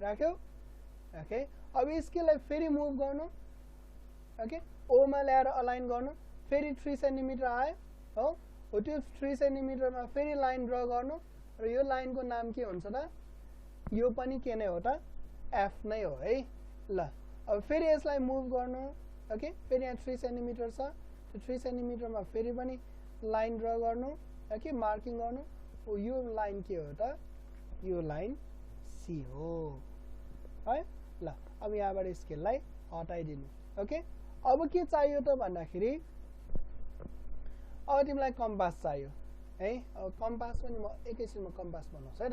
राख्यौ ओके अब यसलाई फेरि मुभ गर्नु ओके ओ मा ल्याएर अलाइन गर्नु फेरि 3 सेन्टिमिटर आयो हो त्यो 3 सेन्टिमिटरमा फेरि लाइन ड्रा गर्नु र यो लाइनको नाम के हुन्छ त यो पनि के नै हो त एफ नै हो है ल अब फेरि यसलाई मुभ गर्नु ओके फेरि यहाँ 3 सेन्टिमिटर छ त्यो 3 सेन्टिमिटरमा फेरि पनि लाइन ड्रा गर्नु ओके मार्किङ गर्नु यो लाइन के हो त यो लाइन सी हो है ल अब यहाँबाट स्केललाई हटाइदिनु ओके अब के चाहियो त भन्दाखेरि अब तिमीलाई कम्पास चाहियो है अब कम्पास पनि म एकैछिनमा कम्पास बनाउँछु है त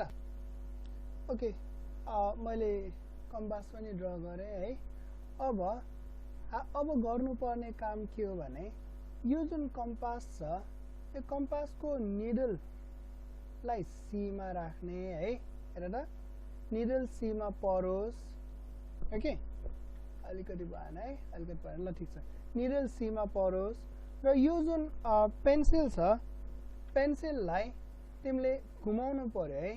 ओके मैले कम्पास पनि ड्रा गरे है अब गर्नुपर्ने काम के हो भने यो जुन कम्पास छ यो कम्पासको निडललाई सी मा राख्ने है हेर त निडल सी मा परोस् ओके अलिकति भएन है अलिकति भएन ल ठीक छ निडल सी मा परोस् र यो जुन पेन्सिल छ पेन्सिललाई तिमीले घुमाउनु पर्यो है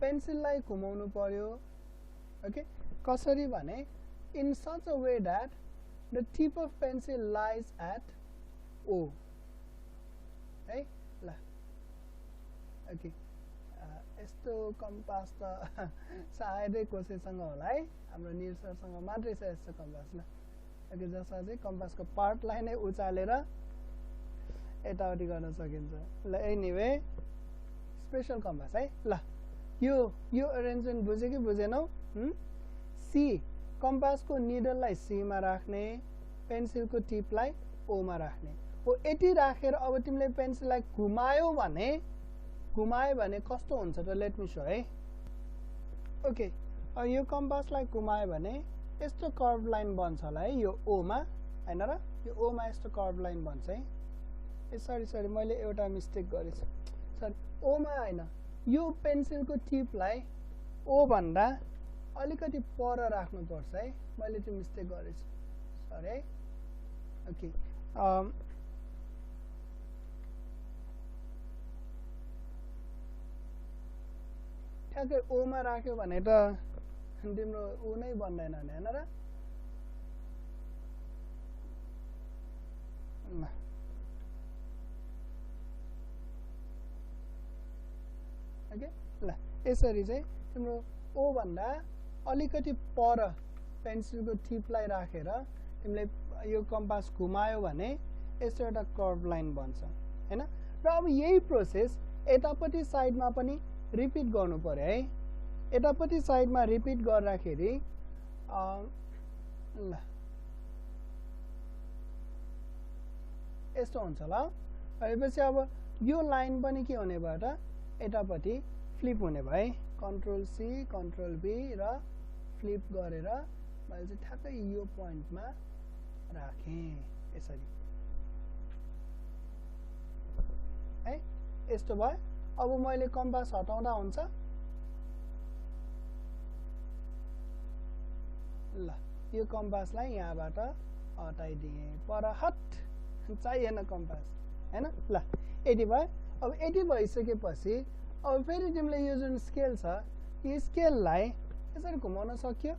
पेन्सिललाई घुमाउनु पर्यो ओके कसरी भने in such a way that the tip of pencil lies at O. है ल ओके यस्तो कम्पास त सायदै कसैसँग होला है हाम्रो निर सरसँग मात्रै छ यस्तो कम्पास ल ओके जसमा चाहिँ कम्पासको पार्टलाई नै उचालेर यताउति गर्न सकिन्छ ल एनीवे स्पेशल कम्पास है ल यो अरेन्जमेन्ट बुझ्यो कि बुझेनौ सी कम्पासको निडललाई सी मा राख्ने पेन्सिलको टिपलाई ओ मा राख्ने हो यति राखेर अब तिमीले पेन्सिललाई घुमायो भने कस्तो हुन्छ त लेट मी शो है ओके अब यो कम्पासलाई घुमायो भने यस्तो कर्भ लाइन बन्छ होला है यो ओ मा हैन र यो ओ मा यस्तो कर्भ लाइन बन्छ है ए सरी मैले एउटा मिस्टेक गरेछु सरी ओ मा हैन यो पेन्सिलको टिपलाई ओ भन्दा अलिकति पर राख्नु पर्छ है मैले त्यो मिस्टेक गरेछु सरी है ओके ठ्याक्कै ओ मा राख्यो भने त तिम्रो ऊ नै बन्दैन नि हैन र ओके ल यसरी चाहिँ तिम्रो ओ भन्दा अलिकति पर पेन्सिलको टिपलाई राखेर तिमीले यो कम्पास घुमायो भने यस्तो एउटा कर्भ लाइन बन्छ हैन र अब यही प्रोसेस यतापट्टि साइडमा पनि रिपिट गर्नु पर्यो है यतापट्टि साइडमा रिपिट गर्दाखेरि ल यस्तो हुन्छ ल त्यसपछि अब यो लाइन पनि के हुने भयो त यतापट्टि फ्लिप हुने भयो है कन्ट्रोल सी कन्ट्रोल बी र फ्लिप गरेर मैले चाहिँ ठ्याक्कै यो पोइन्टमा राखेँ यसरी है यस्तो भयो अब मैले कम्पास हटाउँदा हुन्छ ल यो कम्पासलाई यहाँबाट हटाइदिएँ पर हट चाहिएन कम्पास हैन ल यति भयो अब यति भइसकेपछि अब फेरि तिमीले यो जुन स्केल छ यो स्केललाई यसरी घुमाउन सक्यो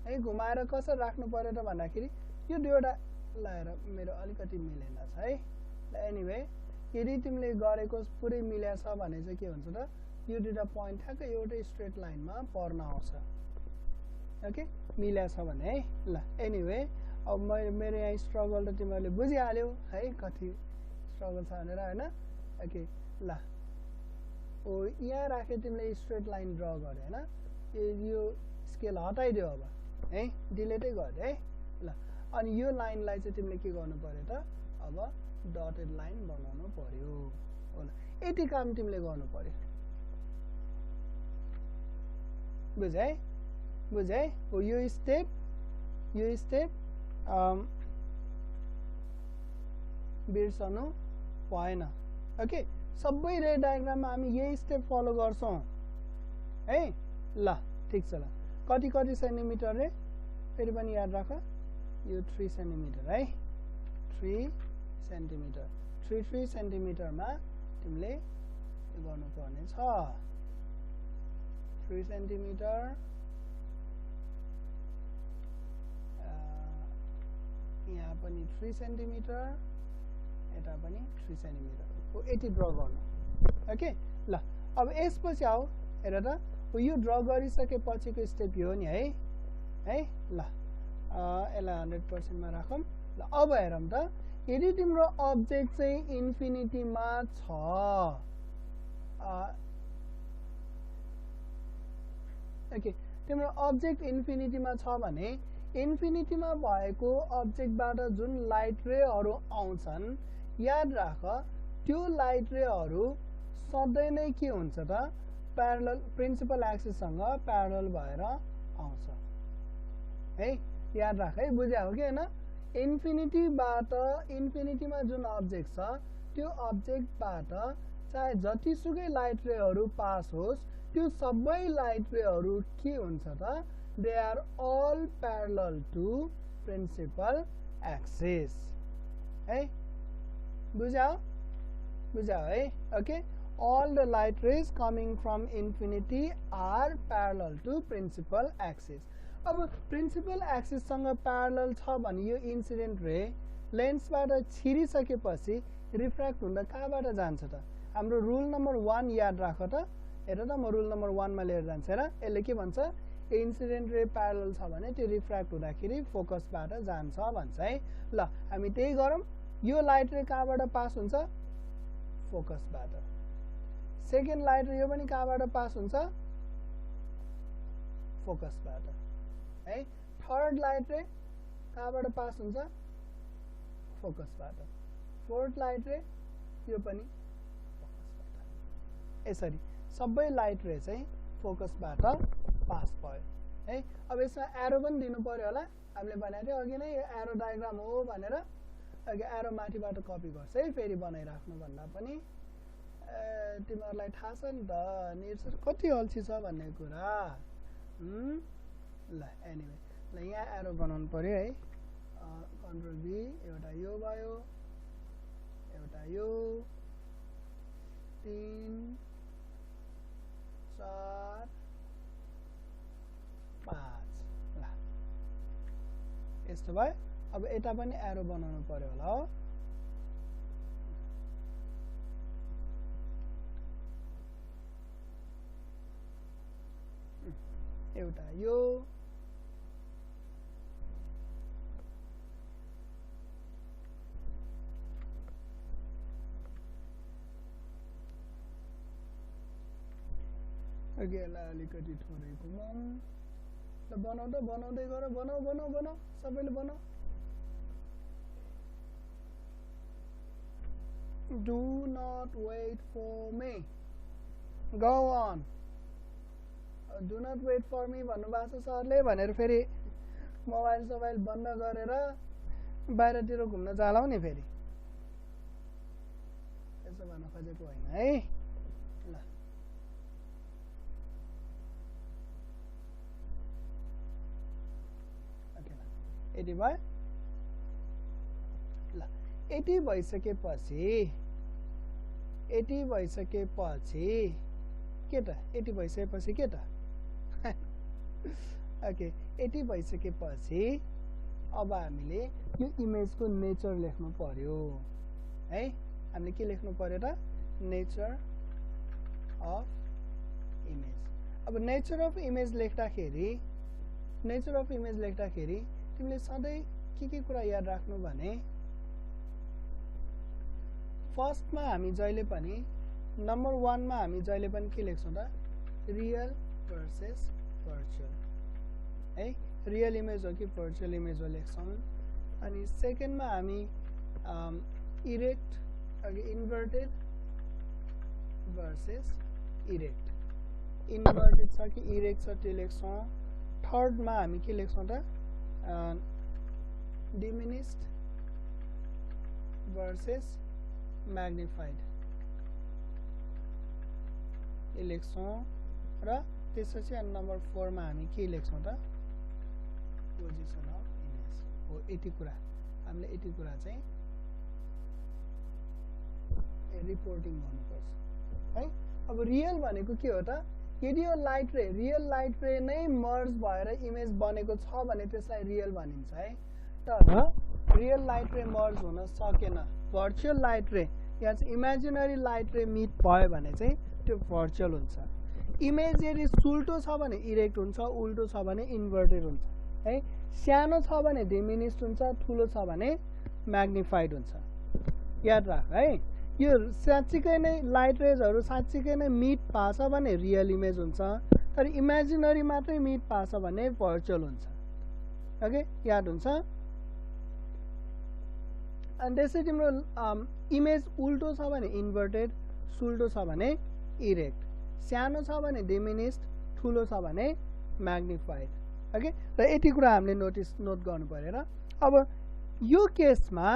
है घुमाएर कसरी राख्नु पर्यो त भन्दाखेरि यो दुईवटा लाएर मेरो अलिकति मिलेन छ है ल एनीवे यदि तिमीले गरेको पुरै मिल्या छ भने चाहिँ के हुन्छ त यो दुईटा पोइन्ट ठ्याक्कै एउटै स्ट्रेट लाइनमा पर्न आउँछ ओके मिल्या छ भने है ल एनीवे अब मेरो यहाँ स्ट्रगल त तिमीहरूले बुझिहाल्यौ है कति स्ट्रगल छ भनेर हैन ओके ल ओ यहाँ राखे तिमीले स्ट्रेट लाइन ड्र गरे हैन यो स्केल हटाइदियो अब है डिलिटै गरे है ल अनि यो लाइनलाई चाहिँ तिमीले के गर्नु पर्यो त अब डटेड लाइन बनाउनु पर्यो होला यति काम तिमीले गर्नु पर्यो बुझे हो यो स्टेप बिर्सनु भएन ओके सबै रे डायग्राममा हामी यही स्टेप फलो गर्छौं है ल ठीक छ ल कति सेन्टिमिटर रे फेरि पनि याद राख यो 3 सेन्टिमिटर है 3 सेन्टिमिटरमा तिमीले यो गर्नुपर्ने छ 3 सेन्टिमिटर यहाँ पनि 3 सेन्टिमिटर यता पनि 3 सेन्टिमिटर हो यति ड्र गर्नु ओके ल अब यसपछि आऊ हेर त यो ड्र गरिसकेपछिको स्टेप यो नि है ल यसलाई 100% मा राखौं ल अब हेरौं त यदि तिम्रो अब्जेक्ट चाहिँ इन्फिनिटीमा छ ओके तिम्रो अब्जेक्ट इन्फिनिटीमा छ भने इन्फिनिटीमा भएको अब्जेक्टबाट जुन लाइट रेहरू आउँछन् याद राख त्यो लाइट रेहरू सधैँ नै के हुन्छ त प्यारलल प्रिन्सिपल एक्सिस सँग प्यारलल भएर आउँछ है याद राख है बुझ्या हो कि हैन इन्फिनिटीमा जुन अब्जेक्ट छ त्यो अब्जेक्टबाट चाहे जतिसुकै लाइट रेहरू पास होस् त्यो सबै लाइट रेहरू के हुन्छ त they are all parallel to principal axis है बुझाओ है okay all the light rays coming from infinity are parallel to principal axis अब प्रिन्सिपल एक्सिससँग प्यारलल छ भने यो इन्सिडेन्ट रे लेन्सबाट छिरिसकेपछि रिफ्र्याक्ट हुँदा कहाँबाट जान्छ त हाम्रो रुल नम्बर 1 याद राख त हेर त म रुल नम्बर 1 मा लिएर जान्छु हेर यसले के भन्छ इन्सिडेन्ट रे प्यारलल छ भने त्यो रिफ्र्याक्ट हुँदाखेरि फोकसबाट जान्छ भन्छ है ल हामी त्यही गरौँ यो लाइट रे कहाँबाट पास हुन्छ फोकसबाट सेकेन्ड लाइट रे यो पनि कहाँबाट पास हुन्छ फोकसबाट है थर्ड लाइट रे कहाँबाट पास हुन्छ फोकसबाट फोर्थ लाइट रे यो पनि फोकसबाट यसरी सबै लाइट रे चाहिँ फोकसबाट पास भयो है अब यसमा एरो पनि दिनु पर्यो होला हामीले भनेको थियो अघि नै यो एरो डायग्राम हो भनेर अघि एरो माथिबाट कपी गर्छ है फेरि बनाइराख्नु भन्दा पनि तिमीहरूलाई थाहा छ नि त निर्सर कति अल्छी छ भन्ने कुरा ल एनिवे ल यहाँ एरो बनाउनु पर्यो है कन्ट्रोल बी एउटा यो भयो एउटा यो 3 4 5 ल यस्तो भयो अब यता पनि एरो बनाउनु पर्यो होला हो एउटा यो अघि यसलाई अलिकति थोरै घुमाउँ ल बनाउँदा बनाउँदै गर बनाऊ बनाऊ बनाऊ सबैले बनाऊ Do not wait for me. Go on. Do not wait for me भन्नु भएको छ सरले भनेर फेरि मोबाइल बन्द गरेर बाहिरतिर घुम्न जालाउ नि फेरि यसो भन्न खोजेको होइन है ल यति भयो ल यति भइसकेपछि के त यति भइसकेपछि के त ओके यति भइसकेपछि अब हामीले यो इमेजको नेचर लेख्नु पर्यो है हामीले के लेख्नु पर्यो त नेचर अफ इमेज अब नेचर अफ इमेज लेख्दाखेरि तिमीले सधैँ के कुरा याद राख्नु भने फर्स्टमा हामी जहिले पनि नम्बर 1 मा हामी जहिले पनि के लेख्छौं त रियल भर्सेस भर्चुअल है रियल इमेज हो कि भर्चुअल इमेज हो लेख्छौं अनि सेकेन्डमा हामी इरेक्ट अघि इन्भर्टेड भर्सेस इरेक्ट इन्भर्टेड छ कि इरेक्ट छ त्यो लेख्छौं थर्डमा हामी के लेख्छौं त डिमिनिस्ड भर्सेस मैग्निफाइड ये लेख्छौं र त्यसपछि नम्बर 4 मा हामी के लेख्छौं त पोजिसन अफ इमेज हो यति कुरा हामीले यति कुरा चाहिँ रिपोर्टिङ गर्नुपर्छ है अब रियल भनेको के हो त यदि यो लाइट रे रियल लाइट रे नै मर्ज भएर इमेज बनेको छ भने त्यसलाई रियल भनिन्छ है तर रियल लाइट रे मर्ज हुन सकेन भर्चुअल लाइट रे या चाहिँ इमेजिनरी लाइट रे मिट भयो भने चाहिँ त्यो भर्चुअल हुन्छ इमेज यदि सुल्टो छ भने इरेक्ट हुन्छ उल्टो छ भने इन्भर्टेड हुन्छ है सानो छ भने डिमिनिस्ड हुन्छ ठुलो छ भने म्याग्निफाइड हुन्छ याद राख है यो साच्चीकै नै लाइट रेजहरु साच्चीकै नै मिट पाछ भने रियल इमेज हुन्छ तर इमेजिनरी मात्रै मिट पाछ भने भर्चुअल हुन्छ ओके याद हुन्छ अनि त्यसै तिम्रो इमेज उल्टो छ भने इन्भर्टेड सुल्टो छ भने इरेक्ट सानो छ भने डिमिनिस्ड ठुलो छ भने म्याग्निफाइड ओके र यति कुरा हामीले नोट गर्नु पर्यो र अब यो केसमा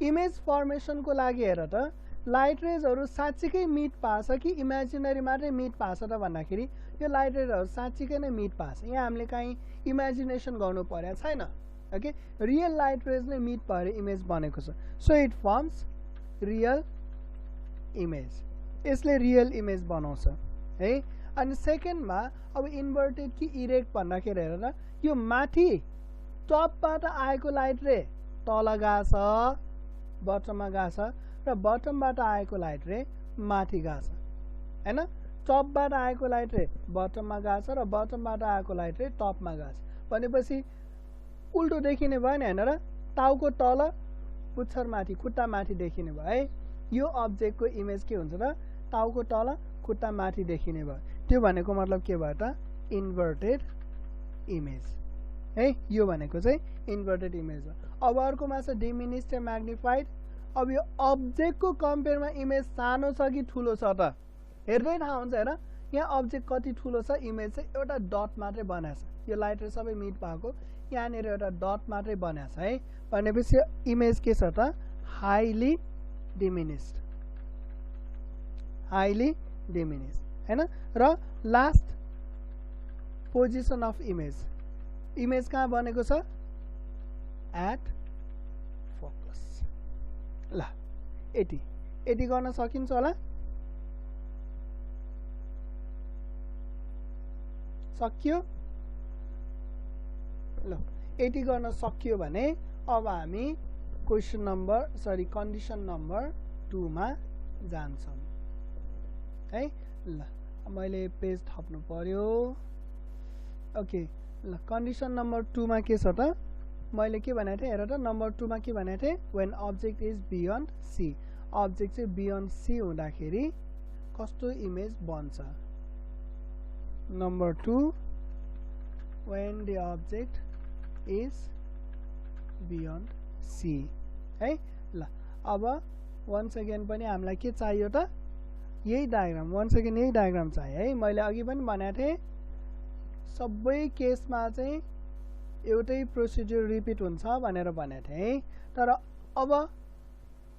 इमेज फर्मेसनको लागि हेर त लाइट रेजहरु साच्चीकै मिट पाछ कि इमेजिनरी मात्रै मिट पाछ त भन्दाखेरि यो लाइट रेजहरु साच्चीकै नै मिट पाछ यहाँ हामीले कहीं इमेजिनेसन गर्नु पर्या छैन ओके रियल लाइट रेज नै मिट भएर इमेज बनेको छ so it firms real image यसले रियल इमेज बनाउँछ है अनि सेकेन्डमा अब इन्भर्टेड कि इरेक्ट भन्दाखेरि हेर न, यो माथि टपबाट आएको लाइट रे तल गएछ, बटममा गएछ, र बटमबाट आएको लाइट रे माथि गएछ हैन। टपबाट आएको लाइट रे बटममा गएछ र बटमबाट आएको लाइट रे टपमा गएछ भनेपछि उल्टो देखिने भयो नि हैन र, टाउको तल पुच्छर माथि खुट्टा माथि देखिने भयो है। यो अब्जेक्टको इमेज के हुन्छ त, टाउको तल खुट्टा माथि देखिने भयो। त्यो भनेको मतलब के भयो त, इन्भर्टेड इमेज है। यो भनेको चाहिँ इन्भर्टेड इमेज हो। अब अर्कोमा छ डिमिनिस्ड र म्याग्निफाइड। अब यो अब्जेक्टको कम्पेयरमा इमेज सानो छ कि ठुलो छ त हेर्दै थाहा हुन्छ हेर। यहाँ अब्जेक्ट कति ठुलो छ, इमेज चाहिँ एउटा डट मात्रै बनाएछ, यो लाइट रे सबै मिट भएको यहाँनिर एउटा डट मात्रै बनाएछ है। भनेपछि इमेज के छ त, हाइली डिमिनिस्ड, हाइली डिमिनिस्ड हैन। र last position of image, image कहाँ बनेको छ, एट फोकस। ल यति गर्न सकिन्छ होला, सकियो। ल यति गर्न सकियो भने अब हामी क्वेसन नम्बर कन्डिसन नम्बर 2 मा जान्छौँ है। ल मैले पेज थप्नु पर्यो। ओके ल कन्डिसन नम्बर 2 मा के छ त, मैले के भनेको थिएँ हेर त, नम्बर 2 मा के भनेको थिएँ, when object is beyond C, object चाहिँ बियोन्ड सी हुँदाखेरि कस्तो इमेज बन्छ। Number 2 when the object is beyond C है। ल अब वन्स अगेन पनि हामीलाई के चाहियो त, यही डायग्राम, वन्स अगेन यही डायग्राम चाहियो है। मैले अघि पनि भनेको थिएँ सबै केसमा चाहिँ एउटै प्रोसिड्युर रिपिट हुन्छ भनेर भनेको थिएँ। तर अब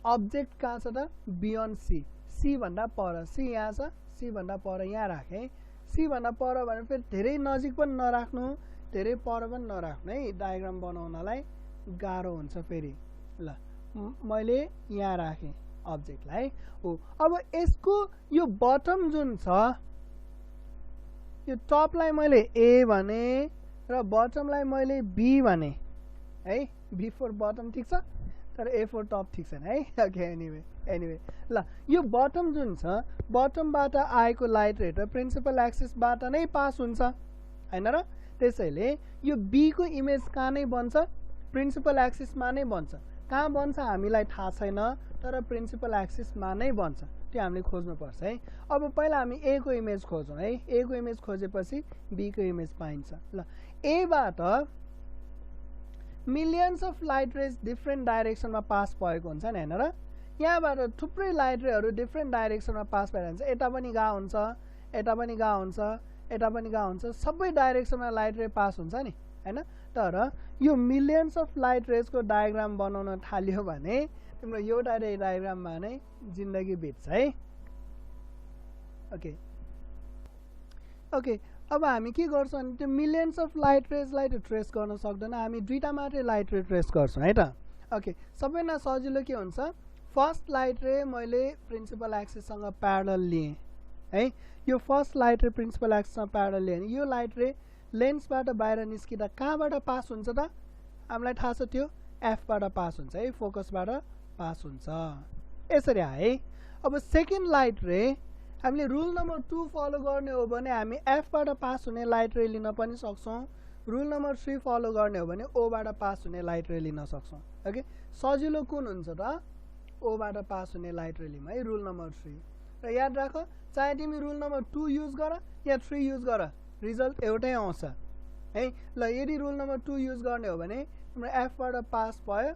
अब्जेक्ट कहाँ छ त, बियोन्ड सी, सी भन्दा पर, सी यहाँ छ, सी भन्दा पर यहाँ राखेँ। सी भन्दा पर भने फेरि धेरै नजिक पनि नराख्नु, धेरै पर पनि नराख्नु है, डायग्राम बनाउनलाई गाह्रो हुन्छ फेरि। ल मैले यहाँ राखेँ अब्जेक्टलाई हो। अब यसको यो बटम जुन छ, यो टपलाई मैले ए भने र बटमलाई मैले बी भने है, बी फोर बटम ठिक छ तर ए फोर टप ठिक छैन है। ओके एनिवे ल यो बटम जुन छ, बटमबाट आएको लाइट रे त प्रिन्सिपल एक्सिसबाट नै पास हुन्छ हैन र। त्यसैले यो बी को इमेज कहाँ नै बन्छ, प्रिन्सिपल एक्सिसमा नै बन्छ। कहाँ बन्छ हामीलाई थाहा छैन, तर प्रिन्सिपल एक्सिसमा नै बन्छ, त्यो हामीले खोज्नु पर्छ है। अब पहिला हामी ए को इमेज खोजौँ है। ए को इमेज खोजेपछि बी को इमेज पाइन्छ। ल ए बाट millions of light rays different डाइरेक्सनमा पास भएको हुन्छ नि हैन र। यहाँबाट थुप्रै लाइट रेहरू डिफ्रेन्ट डाइरेक्सनमा पास भएर हुन्छ, यता पनि गा हुन्छ, यता पनि गा हुन्छ, यता पनि गा हुन्छ, सबै डाइरेक्सनमा लाइट रे पास हुन्छ नि हैन। तर यो मिलियन्स अफ लाइट रेजको डायग्राम बनाउन थाल्यो भने तिम्रो एउटा डायग्राममा नै जिन्दगी बित्छ है। ओके ओके अब हामी के गर्छौँ भने त्यो मिलियन्स अफ लाइट रेजलाई त ट्रेस गर्न सक्दैन, हामी दुईटा मात्रै लाइट रे ट्रेस गर्छौँ है त। ओके सबैभन्दा सजिलो के हुन्छ, फर्स्ट लाइट रे मैले प्रिन्सिपल एक्सिससँग प्यारलल लिएँ है। यो फर्स्ट लाइट रे प्रिन्सिपल एक्सिससँग प्यारलल लिएँ, यो लाइट रे लेन्सबाट बाहिर निस्किँदा कहाँबाट पास हुन्छ त, हामीलाई थाहा छ त्यो एफबाट पास हुन्छ है, फोकसबाट पास हुन्छ। यसरी है। अब सेकेन्ड लाइट रे हामीले रुल नम्बर 2 फलो गर्ने हो भने हामी एफबाट पास हुने लाइट रे लिन पनि सक्छौँ, रुल नम्बर 3 फलो गर्ने हो भने ओबाट पास हुने लाइट रे लिन सक्छौँ। ओके सजिलो कुन हुन्छ त, ओबाट पास हुने लाइट रे लिम है, रुल नम्बर 3। र याद राख, चाहे तिमी रुल नम्बर 2 युज गर या 3 युज गर, रिजल्ट एउटै आउँछ है। ल यदि रुल नम्बर 2 युज गर्ने हो भने तिम्रो एफबाट पास भयो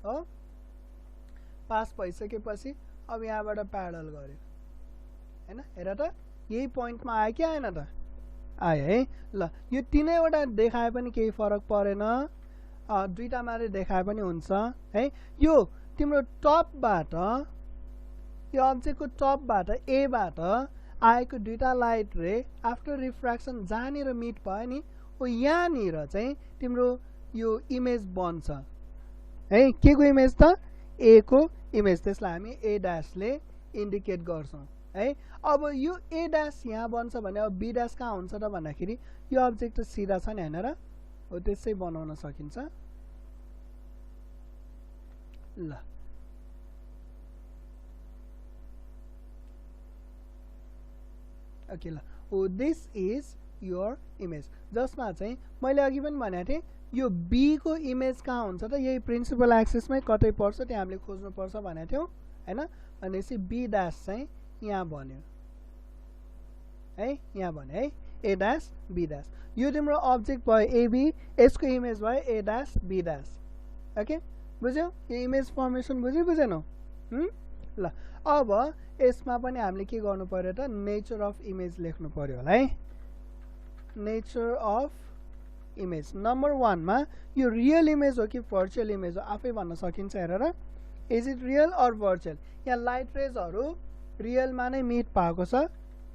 हो, पास भइसकेपछि अब यहाँबाट प्यारलल गर्यो हैन। हेर त यही पोइन्टमा आयो कि आएन त, आयो है। ल यो तीनैवटा देखाए पनि केही फरक परेन, दुईटा मात्रै देखाए पनि हुन्छ है। यो तिम्रो टपबाट, यो अब्जेक्टको टपबाट एबाट आएको दुईटा लाइट रे आफ्टर रिफ्र्याक्सन जहाँनिर मिट भयो नि, ओ यहाँनिर चाहिँ तिम्रो यो इमेज बन्छ है। के को इमेज त, ए को इमेज, त्यसलाई हामी ए ड्यासले इन्डिकेट गर्छौँ है। अब यो ए ड्यास यहाँ बन्छ भने अब बी ड्यास कहाँ हुन्छ त भन्दाखेरि यो अब्जेक्ट त सिधा छ नि हैन र, हो त्यसै बनाउन सकिन्छ। ल ओके, ल हो दिस इज योर इमेज, जसमा चाहिँ मैले अघि पनि भनेको थिएँ यो बी को इमेज कहाँ हुन्छ त, यही प्रिन्सिपल एक्सिसमै कतै पर्छ, त्यहाँ हामीले खोज्नु पर्छ भनेको थियौँ हैन। भनेपछि बी ड्यास चाहिँ यहाँ बन्यो है, यहाँ बन्यो है, ए ड्यास बी ड्यास। यो तिम्रो अब्जेक्ट भयो एबी, यसको इमेज भयो a dash be dash. Okay, बुझ्यौ? यो इमेज फर्मेसन बुझ्यो बुझेनौ? ल अब यसमा पनि हामीले के गर्नु पर्यो त, नेचर अफ इमेज लेख्नु पर्यो होला है। नेचर अफ इमेज नम्बर 1 मा यो रियल इमेज हो कि भर्चुअल इमेज हो आफै भन्न सकिन्छ हेर र, is it real or virtual. यहाँ लाइट रेजहरू रियलमा नै मिट भएको छ,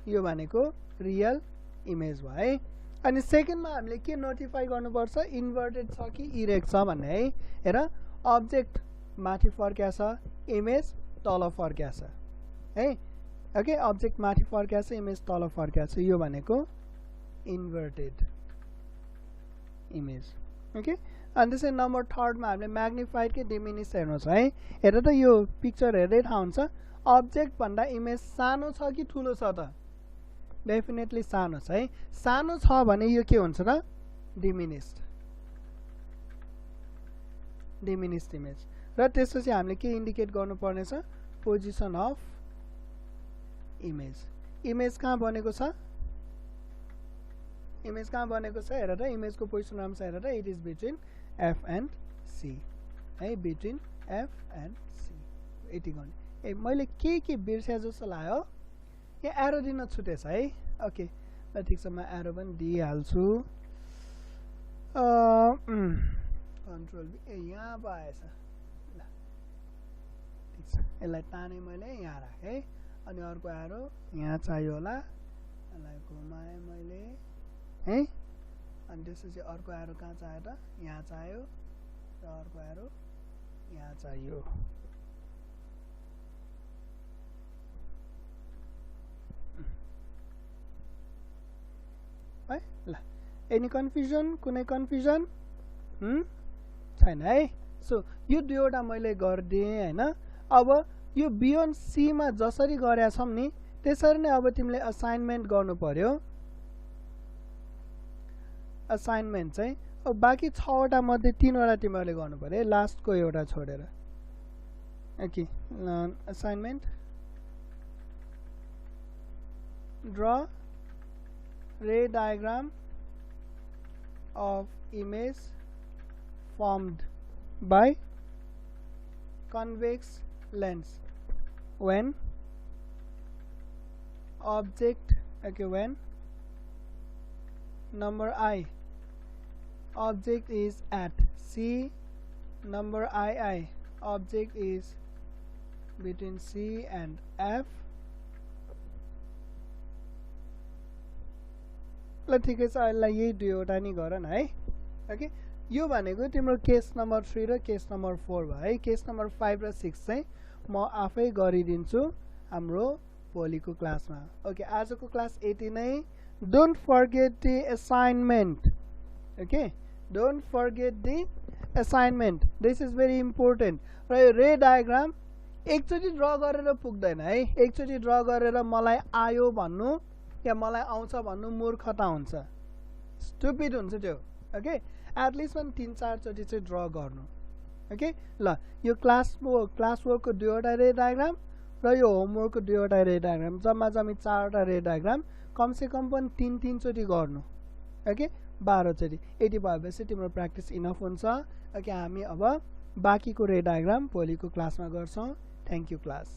यो भनेको रियल इमेज भयो है। अनि सेकेन्डमा हामीले के नोटिफाई गर्नुपर्छ, इन्भर्टेड छ कि इरेक्ट छ भन्ने है। हेर अब्जेक्ट माथि फर्क्या छ, इमेज तल फर्क्या छ है। ओके, अब्जेक्ट माथि फर्क्या छ, इमेज तल फर्क्या छ, यो भनेको इन्भर्टेड इमेज। ओके, अनि त्यसै नम्बर 3 मा हामीले म्याग्निफाइड के डिमिनिस हेर्नु छ है। हेर त यो पिक्चर हेर्दै थाहा हुन्छ अब्जेक्ट भन्दा इमेज सानो छ कि ठुलो छ त, डेफिनेटली सानो छ है। सानो छ भने यो के हुन्छ त, डिमिनिस्ड इमेज। र त्यसपछि हामीले के इन्डिकेट गर्नुपर्ने छ, पोजिसन अफ इमेज। इमेज कहाँ बनेको छ, इमेज कहाँ बनेको छ हेर त, इमेजको पोजिसन नाम छ हेर त, it is between F and C है, बिट्विन एफ एन्ड सी। यति गर्ने। ए मैले के बिर्स्या जस्तो लाग्यो, यहाँ एरो दिन छुटेछ है। ओके, ल ठिक छ, म एरो पनि दिइहाल्छु। कन्ट्रोल बी, ए यहाँ पो आएछ। ल ठिक छ, यसलाई ताने मैले यहाँ राखेँ है। अनि अर्को एरो यहाँ चाहियो होला, यसलाई घुमाएँ मैले है। अनि त्यसपछि अर्को एरो कहाँ चाहियो त, यहाँ चाहियो, र अर्को एरो यहाँ चाहियो है। ल एनी कन्फ्युजन, कुनै कन्फ्युजन छैन है। सो यो दुईवटा मैले गरिदिएँ हैन। अब यो बियोन्ड सी मा जसरी गरेका छौं नि त्यसरी नै अब तिमीले असाइनमेन्ट गर्नु पर्यो। असाइनमेन्ट चाहिँ अब बाँकी 6 वटा मध्ये 3 वटा तिमीहरूले गर्नु पर्यो, लास्टको एउटा छोडेर। ओके, असाइनमेन्ट ड्र रे diagram of image formed by convex lens when object, okay, when number I, object is at C, number II, object is between C and F। ल ठिकै छ, यसलाई यही दुईवटा नि गर न है। ओके, यो भनेको तिम्रो केस नम्बर 3 र केस नम्बर 4 भयो है। केस नम्बर 5 र 6 चाहिँ म आफै गरिदिन्छु हाम्रो भोलिको क्लासमा। ओके, आजको क्लास यति नै। Don't forget the assignment. Okay, don't forget the assignment, this is very important. र यो रे डायग्राम एकचोटि ड्र गरेर पुग्दैन है। एकचोटि ड्र गरेर मलाई आयो भन्नु या मलाई आउँछ भन्नु मूर्खता हुन्छ, स्टुपिड हुन्छ त्यो। ओके, एटलिस्ट पनि 3-4 चोटि चाहिँ ड्र गर्नु। ओके, ल यो क्लास वर्कको 2वटा रे डायग्राम र यो होमवर्कको 2वटा रे डायग्राम, जम्मा 4वटा रे डायग्राम कमसेकम पनि 3-3 चोटि गर्नु। ओके, 12 चोटि। यति भएपछि तिम्रो प्र्याक्टिस इनफ हुन्छ। ओके, हामी अब बाँकीको रे डायग्राम भोलिको क्लासमा गर्छौँ। Thank you class.